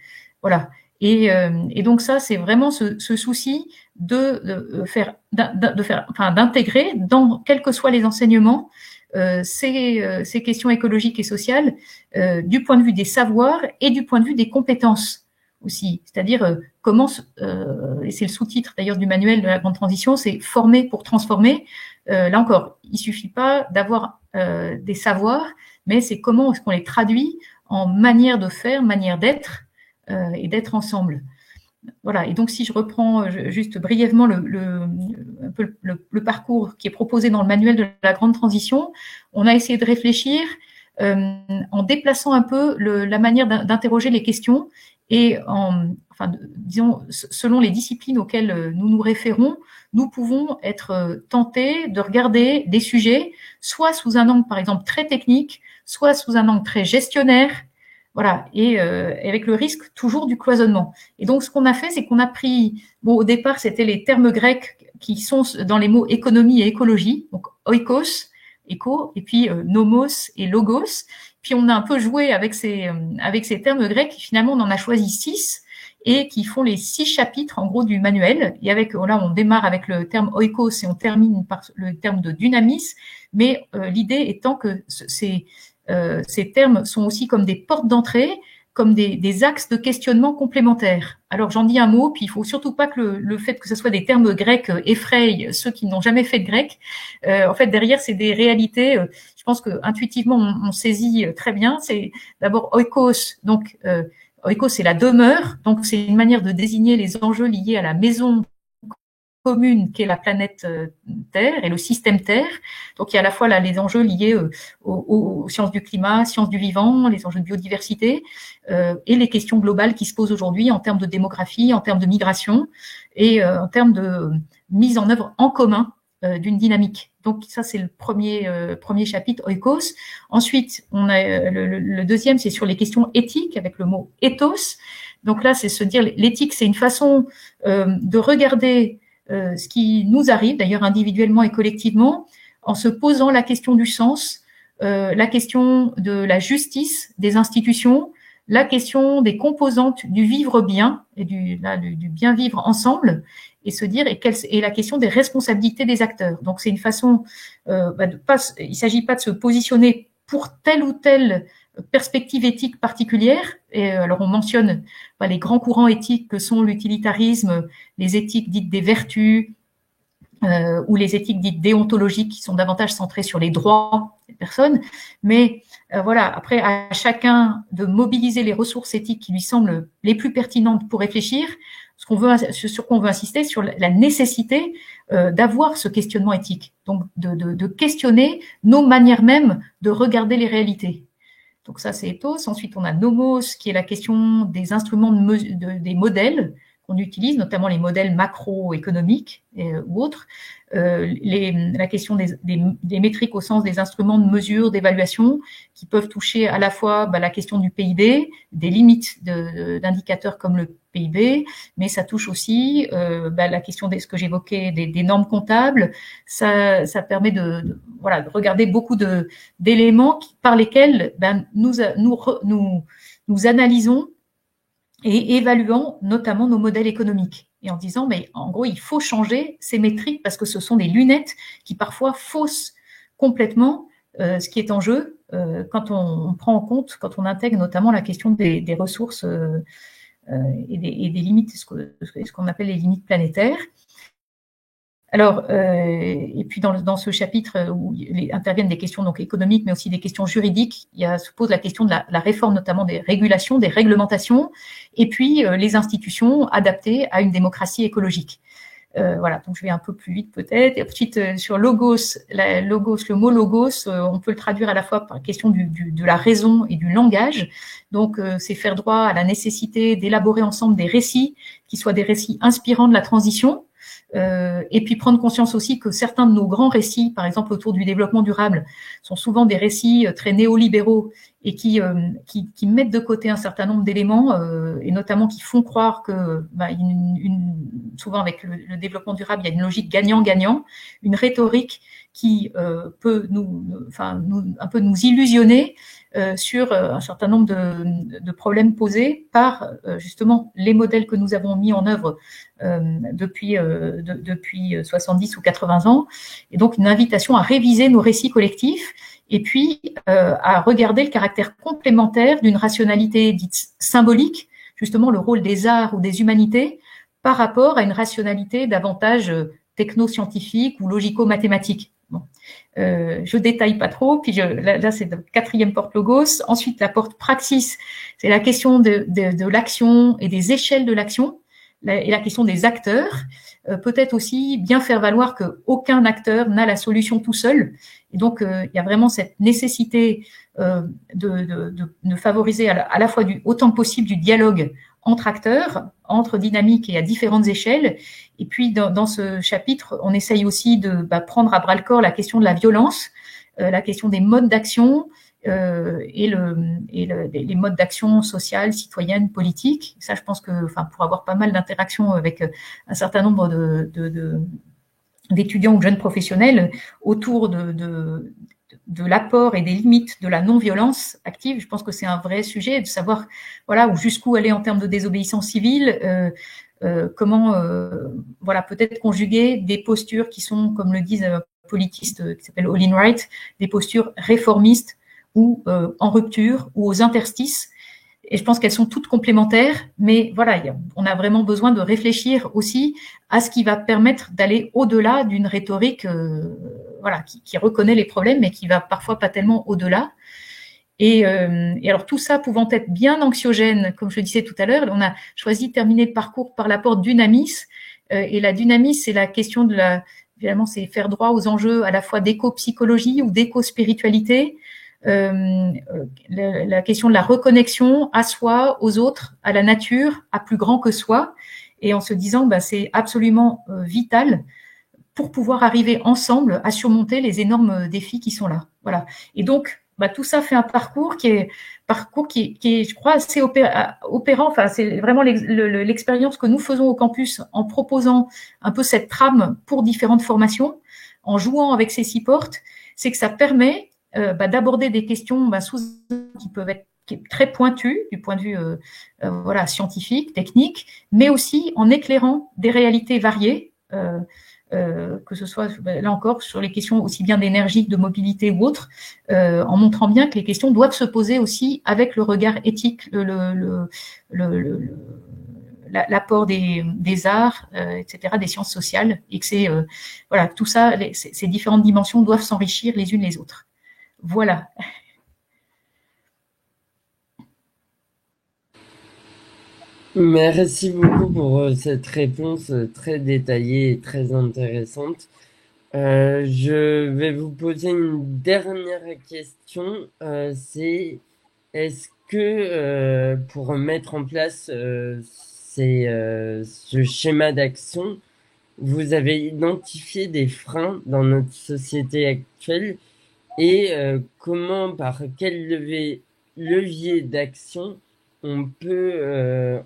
Voilà. Et donc ça, c'est vraiment ce souci de faire, enfin, d'intégrer dans quels que soient les enseignements ces questions écologiques et sociales du point de vue des savoirs et du point de vue des compétences aussi. C'est-à-dire comment, et c'est le sous-titre d'ailleurs du manuel de la grande transition, c'est former pour transformer. Là encore, il suffit pas d'avoir des savoirs, mais c'est comment est-ce qu'on les traduit en manière de faire, manière d'être et d'être ensemble. Voilà. Et donc, si je reprends juste brièvement un peu le parcours qui est proposé dans le manuel de la grande transition, on a essayé de réfléchir en déplaçant un peu la manière d'interroger les questions et enfin, disons, selon les disciplines auxquelles nous nous référons, nous pouvons être tentés de regarder des sujets, soit sous un angle, par exemple, très technique, soit sous un angle très gestionnaire, voilà, et avec le risque toujours du cloisonnement. Et donc, ce qu'on a fait, c'est qu'on a pris, bon, au départ, c'était les termes grecs qui sont dans les mots économie et écologie, donc oikos, éco, et puis nomos et logos. Puis on a un peu joué avec ces termes grecs. Finalement, on en a choisi 6 et qui font les 6 chapitres en gros du manuel. Et avec là, on démarre avec le terme oikos et on termine par le terme de dynamis. Mais l'idée étant que ces termes sont aussi comme des portes d'entrée, comme des axes de questionnement complémentaires. Alors j'en dis un mot, puis il faut surtout pas que le fait que ce soit des termes grecs effraie ceux qui n'ont jamais fait de grec. En fait, derrière, c'est des réalités. Je pense que intuitivement, on saisit très bien. C'est d'abord oikos, donc oikos, c'est la demeure, donc c'est une manière de désigner les enjeux liés à la maison commune qu'est la planète Terre et le système Terre. Donc il y a à la fois là les enjeux liés aux sciences du climat, sciences du vivant, les enjeux de biodiversité et les questions globales qui se posent aujourd'hui en termes de démographie, en termes de migration et en termes de mise en œuvre en commun d'une dynamique. Donc ça c'est le premier chapitre oikos. Ensuite on a le deuxième, c'est sur les questions éthiques avec le mot ethos. Donc là c'est se dire l'éthique, c'est une façon de regarder ce qui nous arrive, d'ailleurs individuellement et collectivement, en se posant la question du sens, la question de la justice des institutions, la question des composantes du vivre bien et du bien vivre ensemble, et se dire et la question des responsabilités des acteurs. Donc c'est une façon il s'agit pas de se positionner pour telle ou telle perspective éthique particulière. Et alors on mentionne les grands courants éthiques que sont l'utilitarisme, les éthiques dites des vertus, ou les éthiques dites déontologiques qui sont davantage centrées sur les droits des personnes. Mais voilà, après à chacun de mobiliser les ressources éthiques qui lui semblent les plus pertinentes pour réfléchir. Sur quoi on veut insister, sur la nécessité d'avoir ce questionnement éthique, donc de questionner nos manières même de regarder les réalités. Donc ça, c'est ethos. Ensuite, on a nomos, qui est la question des instruments des modèles qu'on utilise, notamment les modèles macroéconomiques ou autres. La question des métriques au sens des instruments de mesure, d'évaluation, qui peuvent toucher à la fois la question du PIB, des limites d'indicateurs comme le PIB, mais ça touche aussi la question de ce que j'évoquais des normes comptables. Ça permet de regarder beaucoup d'éléments par lesquels nous analysons et évaluant notamment nos modèles économiques. Et en disant, mais en gros, il faut changer ces métriques parce que ce sont des lunettes qui parfois faussent complètement ce qui est en jeu quand on prend en compte, quand on intègre notamment la question des ressources et des limites, ce qu'on appelle les limites planétaires. Alors, et puis dans ce chapitre où interviennent des questions donc économiques, mais aussi des questions juridiques, se pose la question de la réforme notamment des régulations, des réglementations, et puis les institutions adaptées à une démocratie écologique. Voilà, donc je vais un peu plus vite peut-être. Et ensuite, sur logos, le mot logos, on peut le traduire à la fois par la question de la raison et du langage. Donc, c'est faire droit à la nécessité d'élaborer ensemble des récits qui soient des récits inspirants de la transition. Et puis prendre conscience aussi que certains de nos grands récits, par exemple autour du développement durable, sont souvent des récits très néolibéraux et qui mettent de côté un certain nombre d'éléments et notamment qui font croire que souvent avec le développement durable, il y a une logique gagnant-gagnant, une rhétorique qui peut un peu nous illusionner sur un certain nombre de problèmes posés par justement les modèles que nous avons mis en œuvre depuis 70 ou 80 ans, et donc une invitation à réviser nos récits collectifs et puis à regarder le caractère complémentaire d'une rationalité dite symbolique, justement le rôle des arts ou des humanités, par rapport à une rationalité davantage techno-scientifique ou logico-mathématique. Bon. Je détaille pas trop, puis là c'est le 4e porte logos. Ensuite, la porte praxis, c'est la question de l'action et des échelles de l'action, et la question des acteurs. Peut-être aussi bien faire valoir qu'aucun acteur n'a la solution tout seul. Et donc, il y a vraiment cette nécessité de favoriser à la fois autant que possible du dialogue entre acteurs, entre dynamiques et à différentes échelles. Et puis, dans ce chapitre, on essaye aussi de prendre à bras-le-corps la question de la violence, la question des modes d'action, et les modes d'action sociale, citoyenne, politique. Ça, je pense que, pour avoir pas mal d'interactions avec un certain nombre d'étudiants ou de jeunes professionnels autour de l'apport et des limites de la non-violence active, je pense que c'est un vrai sujet de savoir, voilà, jusqu'où aller en termes de désobéissance civile. Comment peut-être conjuguer des postures qui sont, comme le disent un politiste qui s'appelle Olin Wright, des postures réformistes ou en rupture ou aux interstices. Et je pense qu'elles sont toutes complémentaires, mais voilà, on a vraiment besoin de réfléchir aussi à ce qui va permettre d'aller au-delà d'une rhétorique qui reconnaît les problèmes, mais qui va parfois pas tellement au-delà. Et alors tout ça pouvant être bien anxiogène, comme je le disais tout à l'heure, on a choisi de terminer le parcours par l'apport Dunamis. Et la Dunamis, c'est la question évidemment, c'est faire droit aux enjeux à la fois d'éco-psychologie ou d'éco-spiritualité. La question de la reconnexion à soi, aux autres, à la nature, à plus grand que soi, et en se disant c'est absolument vital pour pouvoir arriver ensemble à surmonter les énormes défis qui sont là. Voilà. Et donc tout ça fait un parcours qui est, je crois, assez opérant. Enfin, c'est vraiment l'expérience que nous faisons au campus en proposant un peu cette trame pour différentes formations, en jouant avec ces 6 portes, c'est que ça permet d'aborder des questions qui peuvent être très pointues du point de vue scientifique, technique, mais aussi en éclairant des réalités variées, que ce soit là encore sur les questions aussi bien d'énergie, de mobilité ou autres, en montrant bien que les questions doivent se poser aussi avec le regard éthique, l'apport des arts, etc., des sciences sociales, et que c'est tout ça, ces différentes dimensions doivent s'enrichir les unes les autres. Voilà. Merci beaucoup pour cette réponse très détaillée et très intéressante. Je vais vous poser une dernière question. C'est est-ce que pour mettre en place ce schéma d'action, vous avez identifié des freins dans notre société actuelle et par quel levier d'action on peut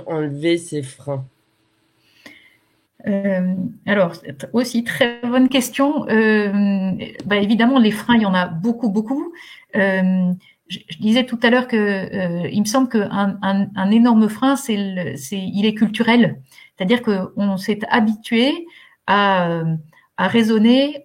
enlever ces freins? Alors, aussi, très bonne question. Évidemment, les freins, il y en a beaucoup, beaucoup. Je disais tout à l'heure que il me semble qu'un énorme frein, il est culturel. C'est-à-dire qu'on s'est habitué à raisonner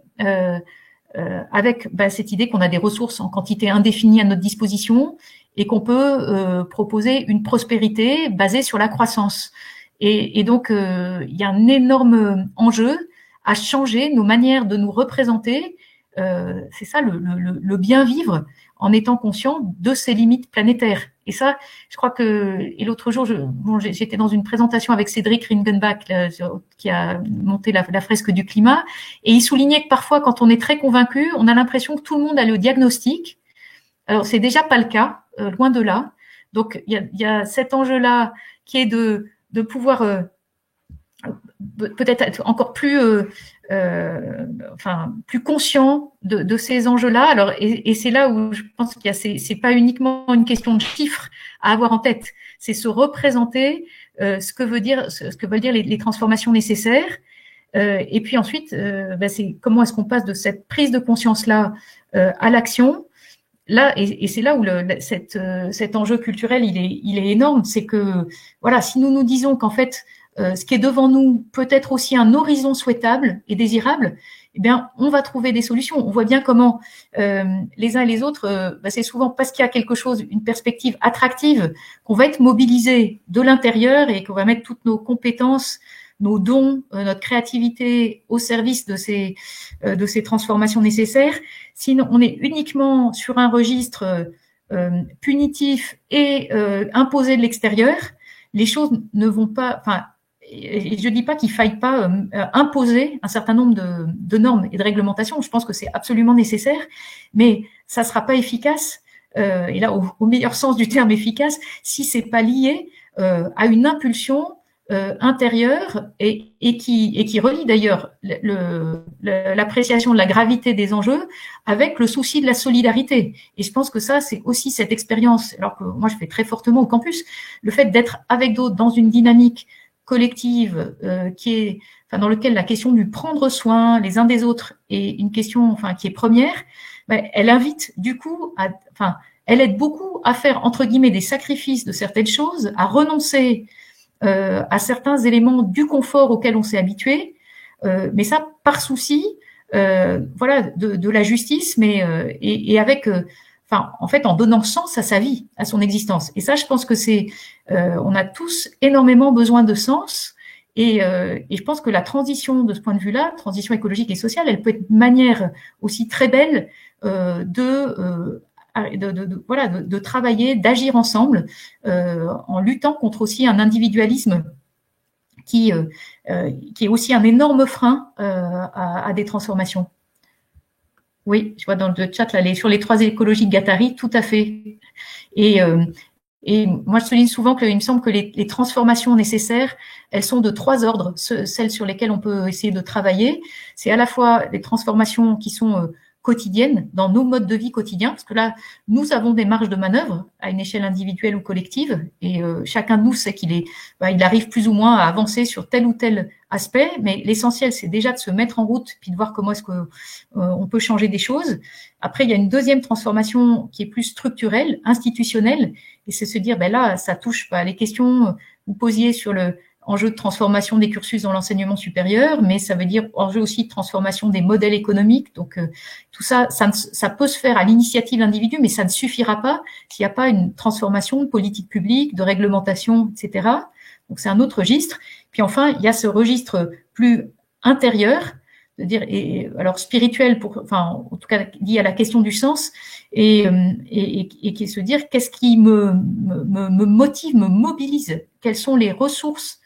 avec cette idée qu'on a des ressources en quantité indéfinie à notre disposition et qu'on peut proposer une prospérité basée sur la croissance. Et donc, il y a un énorme enjeu à changer nos manières de nous représenter. C'est ça, le bien vivre en étant conscient de ses limites planétaires. Et ça, je crois et l'autre jour, j'étais dans une présentation avec Cédric Ringenbach, qui a monté la fresque du climat, et il soulignait que parfois, quand on est très convaincu, on a l'impression que tout le monde a le diagnostic. Alors, c'est déjà pas le cas, loin de là. Donc, il y a cet enjeu-là qui est de pouvoir peut-être être encore plus enfin plus conscient de ces enjeux-là. Alors, et c'est là où je pense qu'il y a, c'est pas uniquement une question de chiffres à avoir en tête, c'est se représenter ce que veulent dire les transformations nécessaires. Et puis ensuite, c'est comment est-ce qu'on passe de cette prise de conscience-là à l'action. Là, et c'est là où cet enjeu culturel il est énorme, c'est que voilà, si nous nous disons qu'en fait ce qui est devant nous peut être aussi un horizon souhaitable et désirable, eh bien, on va trouver des solutions. On voit bien comment les uns et les autres, c'est souvent parce qu'il y a quelque chose, une perspective attractive, qu'on va être mobilisé de l'intérieur et qu'on va mettre toutes nos compétences, nos dons, notre créativité au service de ces transformations nécessaires. Sinon, on est uniquement sur un registre punitif et imposé de l'extérieur. Les choses ne vont pas. Enfin, et je dis pas qu'il faille pas imposer un certain nombre de normes et de réglementations. Je pense que c'est absolument nécessaire, mais ça sera pas efficace. Et là, au meilleur sens du terme efficace, si c'est pas lié à une impulsion intérieure et qui relie d'ailleurs l'appréciation de la gravité des enjeux avec le souci de la solidarité. Et je pense que ça, c'est aussi cette expérience, alors que moi je fais très fortement au campus, le fait d'être avec d'autres dans une dynamique collective qui est, enfin, dans lequel la question du prendre soin les uns des autres est une question, enfin, qui est première, elle invite du coup enfin, elle aide beaucoup à faire entre guillemets des sacrifices de certaines choses, à renoncer à certains éléments du confort auquel on s'est habitué, mais ça par souci, voilà, de la justice, mais et avec, enfin, en fait, en donnant sens à sa vie, à son existence. Et ça, je pense que on a tous énormément besoin de sens. Et je pense que la transition, de ce point de vue-là, transition écologique et sociale, elle peut être une manière aussi très belle de travailler, d'agir ensemble, en luttant contre aussi un individualisme qui est aussi un énorme frein à des transformations. Oui, je vois dans le chat là, sur les 3 écologies de Guattari, tout à fait. Et moi, je souligne souvent qu'il me semble que les transformations nécessaires, elles sont de 3 ordres, celles sur lesquelles on peut essayer de travailler. C'est à la fois les transformations qui sont quotidiennes, dans nos modes de vie quotidiens, parce que là, nous avons des marges de manœuvre à une échelle individuelle ou collective, et chacun de nous sait il arrive plus ou moins à avancer sur tel ou tel aspect, mais l'essentiel, c'est déjà de se mettre en route, puis de voir comment est-ce que on peut changer des choses. Après, il y a une deuxième transformation qui est plus structurelle, institutionnelle, et c'est se dire, là, ça touche les questions que vous posiez sur le enjeu de transformation des cursus dans l'enseignement supérieur, mais ça veut dire enjeu aussi de transformation des modèles économiques. Donc, tout ça, ça peut se faire à l'initiative de l'individu, mais ça ne suffira pas s'il n'y a pas une transformation de politique publique, de réglementation, etc. Donc, c'est un autre registre. Puis enfin, il y a ce registre plus intérieur, de dire, et alors spirituel, en tout cas lié à la question du sens, et qui est se dire qu'est-ce qui me motive, me mobilise, quelles sont les ressources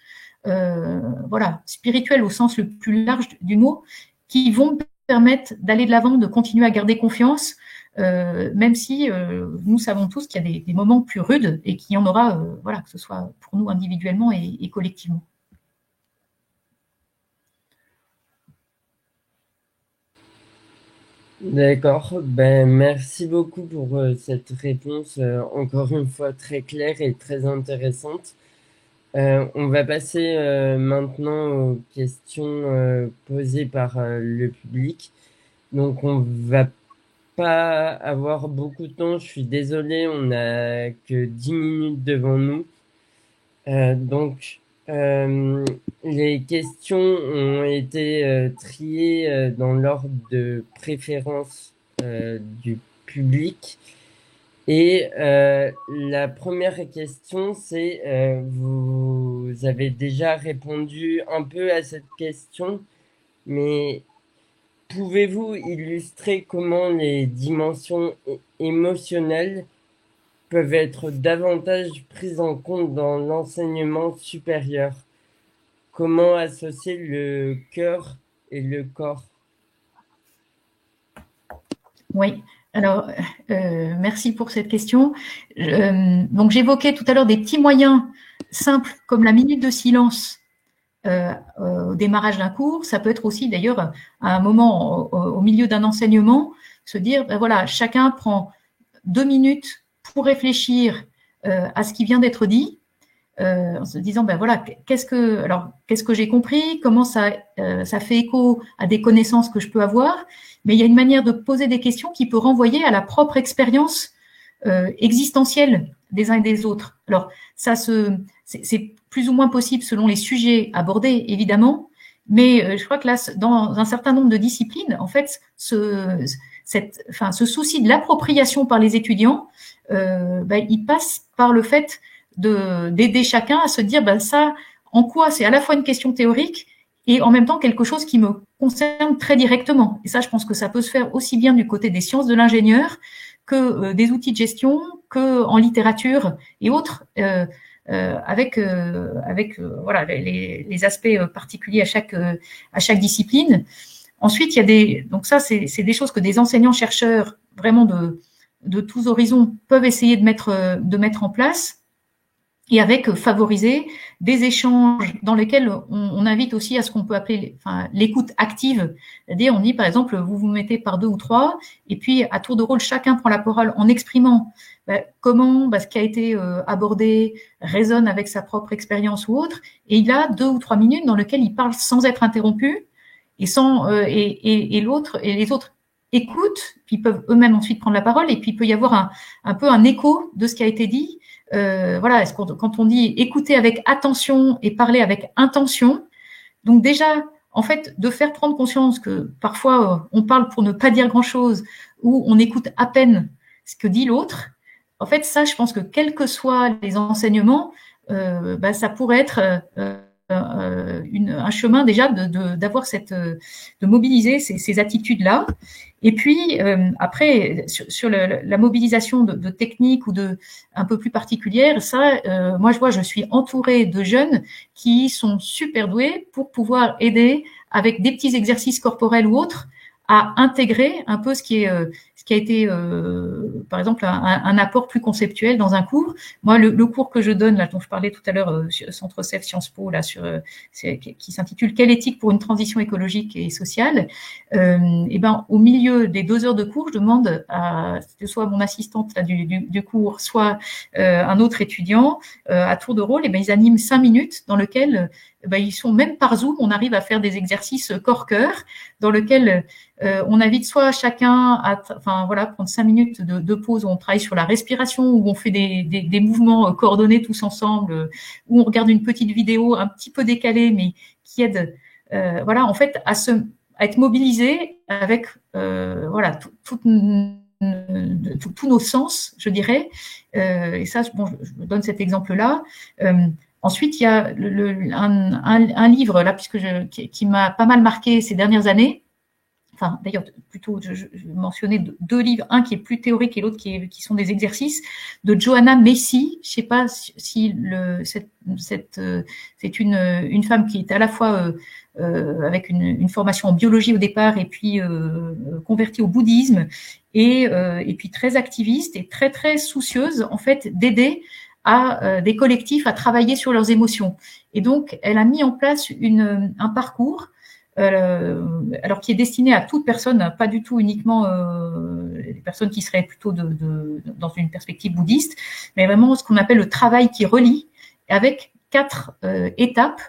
voilà, spirituelles au sens le plus large du mot, qui vont me permettre d'aller de l'avant, de continuer à garder confiance, même si nous savons tous qu'il y a des moments plus rudes et qu'il y en aura, voilà, que ce soit pour nous individuellement et collectivement. D'accord, merci beaucoup pour cette réponse, encore une fois très claire et très intéressante. On va passer maintenant aux questions posées par le public. Donc on va pas avoir beaucoup de temps, je suis désolé, on n'a que 10 minutes devant nous. Donc les questions ont été triées dans l'ordre de préférence du public. Et la première question, c'est, vous avez déjà répondu un peu à cette question, mais pouvez-vous illustrer comment les dimensions émotionnelles peuvent être davantage prises en compte dans l'enseignement supérieur? Comment associer le cœur et le corps? Oui, alors merci pour cette question. Donc j'évoquais tout à l'heure des petits moyens simples comme la minute de silence au démarrage d'un cours. Ça peut être aussi d'ailleurs à un moment au milieu d'un enseignement, se dire, ben voilà, chacun prend 2 minutes pour réfléchir à ce qui vient d'être dit, en se disant, ben voilà, qu'est-ce que j'ai compris, comment ça fait écho à des connaissances que je peux avoir, mais il y a une manière de poser des questions qui peut renvoyer à la propre expérience existentielle des uns et des autres. Alors, c'est plus ou moins possible selon les sujets abordés, évidemment, mais je crois que là, dans un certain nombre de disciplines, en fait, ce souci de l'appropriation par les étudiants, il passe par le fait d'aider chacun à se dire, ça, en quoi c'est à la fois une question théorique et en même temps quelque chose qui me concerne très directement. Et ça, je pense que ça peut se faire aussi bien du côté des sciences de l'ingénieur que des outils de gestion, que en littérature et autres, avec voilà les aspects particuliers à chaque discipline. Ensuite, il y a donc ça, c'est des choses que des enseignants-chercheurs vraiment de tous horizons peuvent essayer de mettre en place, et avec favoriser des échanges dans lesquels on invite aussi à ce qu'on peut appeler l'écoute active. C'est-à-dire, on dit par exemple, vous vous mettez par 2 ou 3, et puis à tour de rôle, chacun prend la parole en exprimant comment ce qui a été abordé résonne avec sa propre expérience ou autre, et il a 2 ou 3 minutes dans lesquelles il parle sans être interrompu, et les autres écoutent, puis peuvent eux-mêmes ensuite prendre la parole, et puis il peut y avoir un peu un écho de ce qui a été dit. Voilà, quand on dit écouter avec attention et parler avec intention, donc déjà, en fait, de faire prendre conscience que parfois on parle pour ne pas dire grand-chose ou on écoute à peine ce que dit l'autre. En fait, ça, je pense que quels que soient les enseignements, ça pourrait être un chemin déjà d'avoir de mobiliser ces attitudes-là. Et puis après sur la mobilisation de techniques ou un peu plus particulières, ça, moi je suis entourée de jeunes qui sont super doués pour pouvoir aider avec des petits exercices corporels ou autres à intégrer un peu ce qui a été par exemple un apport plus conceptuel dans un cours. Moi, le cours que je donne là, dont je parlais tout à l'heure, Centre CEF Sciences Po, là qui s'intitule Quelle éthique pour une transition écologique et sociale, au milieu des 2 heures de cours, je demande à soit mon assistante là, du cours, soit un autre étudiant à tour de rôle, ils animent 5 minutes dans lequel ils sont même par Zoom, on arrive à faire des exercices corps-cœur dans lequel on invite soit chacun à prendre 5 minutes de pause où on travaille sur la respiration, où on fait des mouvements coordonnés tous ensemble, où on regarde une petite vidéo un petit peu décalée, mais qui aide en fait à être mobilisé avec tous nos sens, je dirais. Et ça, je donne cet exemple-là. Ensuite, il y a un livre là, qui m'a pas mal marqué ces dernières années. Enfin, d'ailleurs, plutôt, je mentionnais 2 livres, un qui est plus théorique et l'autre qui sont des exercices, de Johanna Macy. Je sais pas si c'est une femme qui est à la fois avec une formation en biologie au départ et puis convertie au bouddhisme et puis très activiste et très très soucieuse en fait d'aider à des collectifs à travailler sur leurs émotions. Et donc, elle a mis en place un parcours alors qui est destiné à toute personne, pas du tout uniquement les personnes qui seraient plutôt dans une perspective bouddhiste, mais vraiment ce qu'on appelle le travail qui relie, avec 4 étapes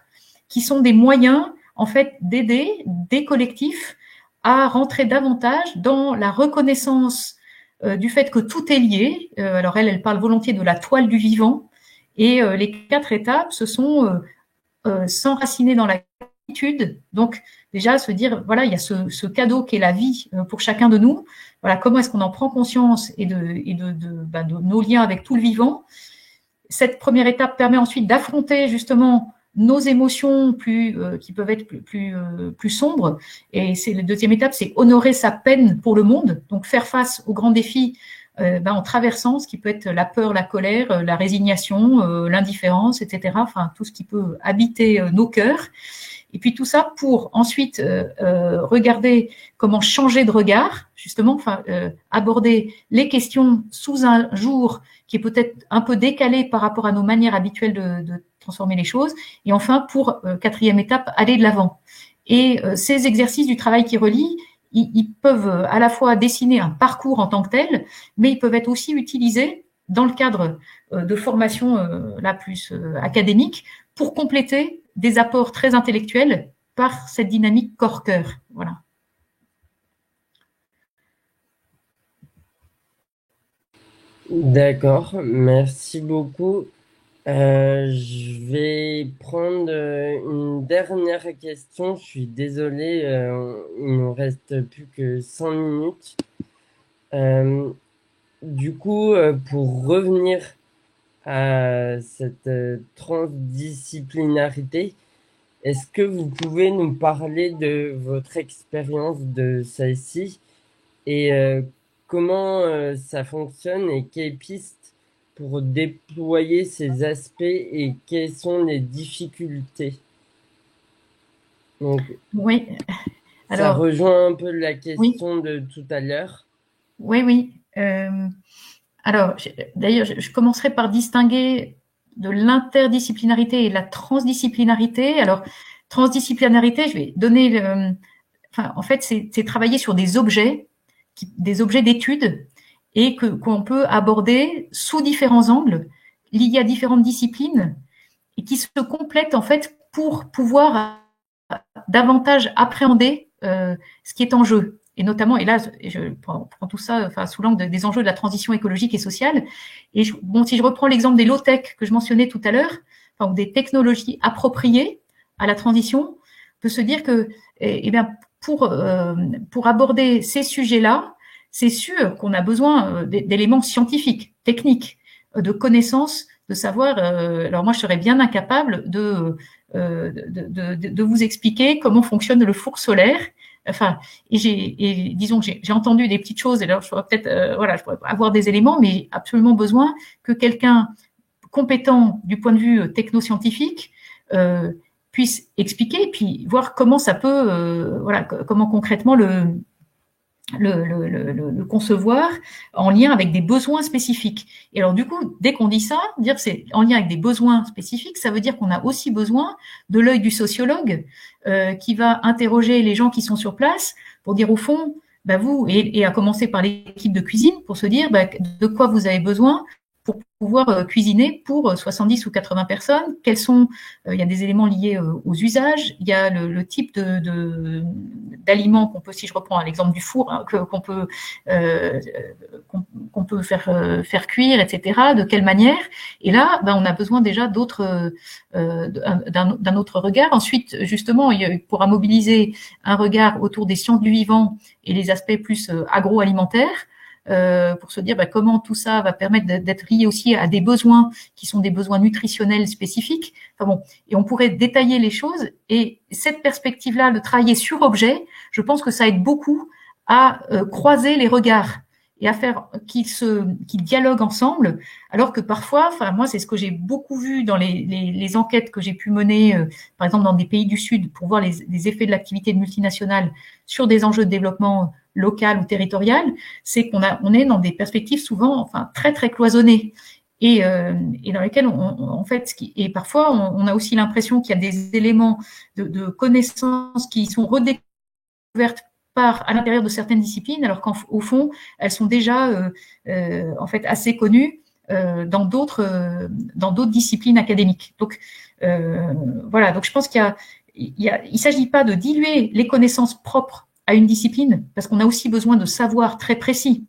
qui sont des moyens en fait d'aider des collectifs à rentrer davantage dans la reconnaissance du fait que tout est lié. Alors elle parle volontiers de la toile du vivant, et les 4 étapes, ce sont s'enraciner dans la gratitude. Donc déjà se dire voilà, il y a ce cadeau qu'est la vie pour chacun de nous. Voilà, comment est-ce qu'on en prend conscience et de nos liens avec tout le vivant. Cette première étape permet ensuite d'affronter justement nos émotions qui peuvent être plus sombres. Et c'est la deuxième étape, c'est honorer sa peine pour le monde, donc faire face aux grands défis en traversant ce qui peut être la peur, la colère, la résignation, l'indifférence, etc. Enfin, tout ce qui peut habiter nos cœurs. Et puis tout ça pour ensuite regarder comment changer de regard, justement, enfin aborder les questions sous un jour qui est peut-être un peu décalé par rapport à nos manières habituelles de transformer les choses. Et enfin, pour quatrième étape, aller de l'avant. Et ces exercices du travail qui relie, ils peuvent à la fois dessiner un parcours en tant que tel, mais ils peuvent être aussi utilisés dans le cadre de formation la plus académique pour compléter des apports très intellectuels par cette dynamique corps-cœur. Voilà. D'accord, merci beaucoup. Je vais prendre une dernière question. Je suis désolé, il ne reste plus que 5 minutes. Euh, du coup, pour revenir à cette transdisciplinarité, est-ce que vous pouvez nous parler de votre expérience de celle-ci et comment ça fonctionne et quelles pistes pour déployer ces aspects et quelles sont les difficultés? Donc, Oui, ça alors, rejoint un peu la oui, question de tout à l'heure. oui, oui. Alors, d'ailleurs, je commencerai par distinguer de l'interdisciplinarité et de la transdisciplinarité. Alors, transdisciplinarité, je vais donner enfin, en fait, c'est travailler sur des objets, des objets d'étude et qu'on peut aborder sous différents angles, liés à différentes disciplines et qui se complètent en fait pour pouvoir davantage appréhender ce qui est en jeu. Et notamment, et là, je prends tout ça enfin, sous l'angle des enjeux de la transition écologique et sociale. Et bon, si je reprends l'exemple des low-tech que je mentionnais tout à l'heure, enfin, des technologies appropriées à la transition, on peut se dire que, eh bien, pour aborder ces sujets-là, c'est sûr qu'on a besoin d'éléments scientifiques, techniques, de connaissances, de savoir. Alors moi, je serais bien incapable de vous expliquer comment fonctionne le four solaire. Enfin, et disons que j'ai entendu des petites choses, et là, je pourrais peut-être, voilà, je pourrais avoir des éléments, mais j'ai absolument besoin que quelqu'un compétent du point de vue technoscientifique puisse expliquer et puis voir comment ça peut, voilà, comment concrètement le concevoir en lien avec des besoins spécifiques. Et alors du coup, dès qu'on dit ça, dire c'est en lien avec des besoins spécifiques, ça veut dire qu'on a aussi besoin de l'œil du sociologue qui va interroger les gens qui sont sur place pour dire au fond, bah vous, et à commencer par l'équipe de cuisine, pour se dire bah, de quoi vous avez besoin pour pouvoir cuisiner pour 70 ou 80 personnes. Quels sont, il y a des éléments liés aux usages, il y a le type d'aliments qu'on peut, si je reprends l'exemple du four, hein, qu'on peut qu'on peut faire cuire, etc. De quelle manière? Et là, ben, on a besoin déjà d'autres d'un autre regard. Ensuite, justement, il pourra mobiliser un regard autour des sciences du vivant et les aspects plus agroalimentaires. Pour se dire bah, comment tout ça va permettre d'être lié aussi à des besoins qui sont des besoins nutritionnels spécifiques. Enfin bon, et on pourrait détailler les choses. Et cette perspective-là, de travailler sur objet, je pense que ça aide beaucoup à croiser les regards et à faire qu'ils dialoguent ensemble, alors que parfois, enfin moi c'est ce que j'ai beaucoup vu dans les enquêtes que j'ai pu mener, par exemple dans des pays du Sud, pour voir les effets de l'activité multinationale sur des enjeux de développement local ou territorial, c'est on est dans des perspectives souvent, enfin très très cloisonnées. Et dans lesquelles en fait, et parfois on a aussi l'impression qu'il y a des éléments de connaissances qui sont redécouvertes à l'intérieur de certaines disciplines, alors qu'au fond, elles sont déjà en fait assez connues dans d'autres disciplines académiques. Donc voilà, donc je pense il s'agit pas de diluer les connaissances propres à une discipline, parce qu'on a aussi besoin de savoirs très précis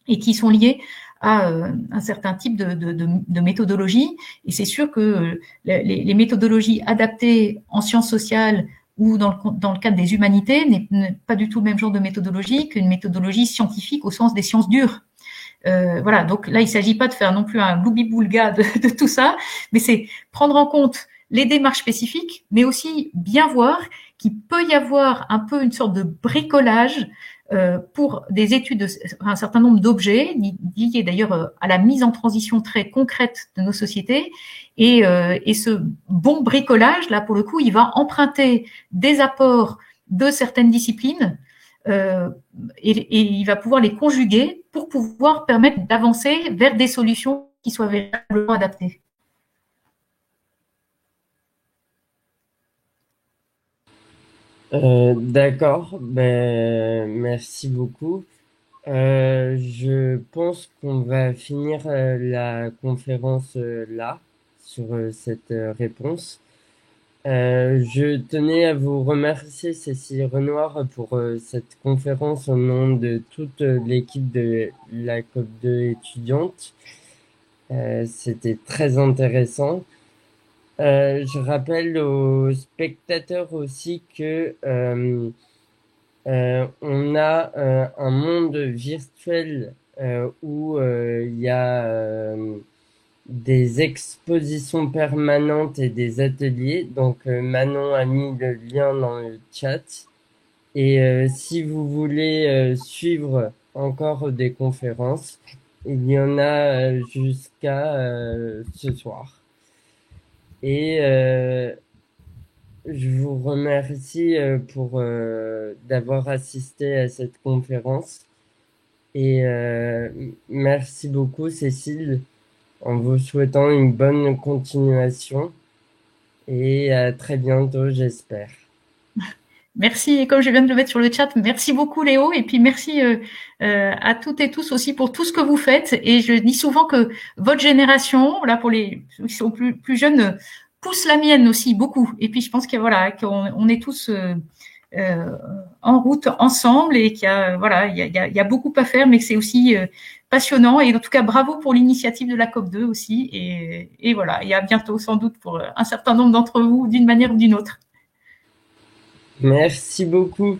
et qui sont liés à un certain type de méthodologie. Et c'est sûr que les méthodologies adaptées en sciences sociales ou dans le cadre des humanités n'est pas du tout le même genre de méthodologie qu'une méthodologie scientifique au sens des sciences dures. Voilà, donc là, il ne s'agit pas de faire non plus un gloubi-boulga de tout ça, mais c'est prendre en compte les démarches spécifiques, mais aussi bien voir qu'il peut y avoir un peu une sorte de bricolage pour des études de un certain nombre d'objets liés d'ailleurs à la mise en transition très concrète de nos sociétés. Et ce bon bricolage, là, pour le coup, il va emprunter des apports de certaines disciplines et il va pouvoir les conjuguer pour pouvoir permettre d'avancer vers des solutions qui soient véritablement adaptées. D'accord, ben, merci beaucoup. Je pense qu'on va finir la conférence là, sur cette réponse. Je tenais à vous remercier, Cécile Renoir, pour cette conférence au nom de toute l'équipe de la COP2 étudiante. C'était très intéressant. Je rappelle aux spectateurs aussi que on a un monde virtuel où il y a des expositions permanentes et des ateliers. Donc Manon a mis le lien dans le chat. Et si vous voulez suivre encore des conférences, il y en a jusqu'à ce soir. Et je vous remercie pour d'avoir assisté à cette conférence. Et merci beaucoup, Cécile, en vous souhaitant une bonne continuation. Et à très bientôt, j'espère. Merci, et comme je viens de le mettre sur le chat, merci beaucoup Léo, et puis merci à toutes et tous aussi pour tout ce que vous faites. Et je dis souvent que votre génération, là pour les ceux qui sont plus jeunes, pousse la mienne aussi beaucoup. Et puis je pense que voilà, qu'on est tous en route ensemble et qu'il y a voilà, il y a beaucoup à faire, mais que c'est aussi passionnant. Et en tout cas, bravo pour l'initiative de la COP2 aussi. Et voilà, et à bientôt sans doute pour un certain nombre d'entre vous d'une manière ou d'une autre. Merci beaucoup.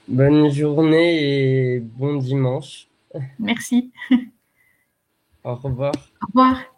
Bonne journée et bon dimanche. Merci. Au revoir. Au revoir.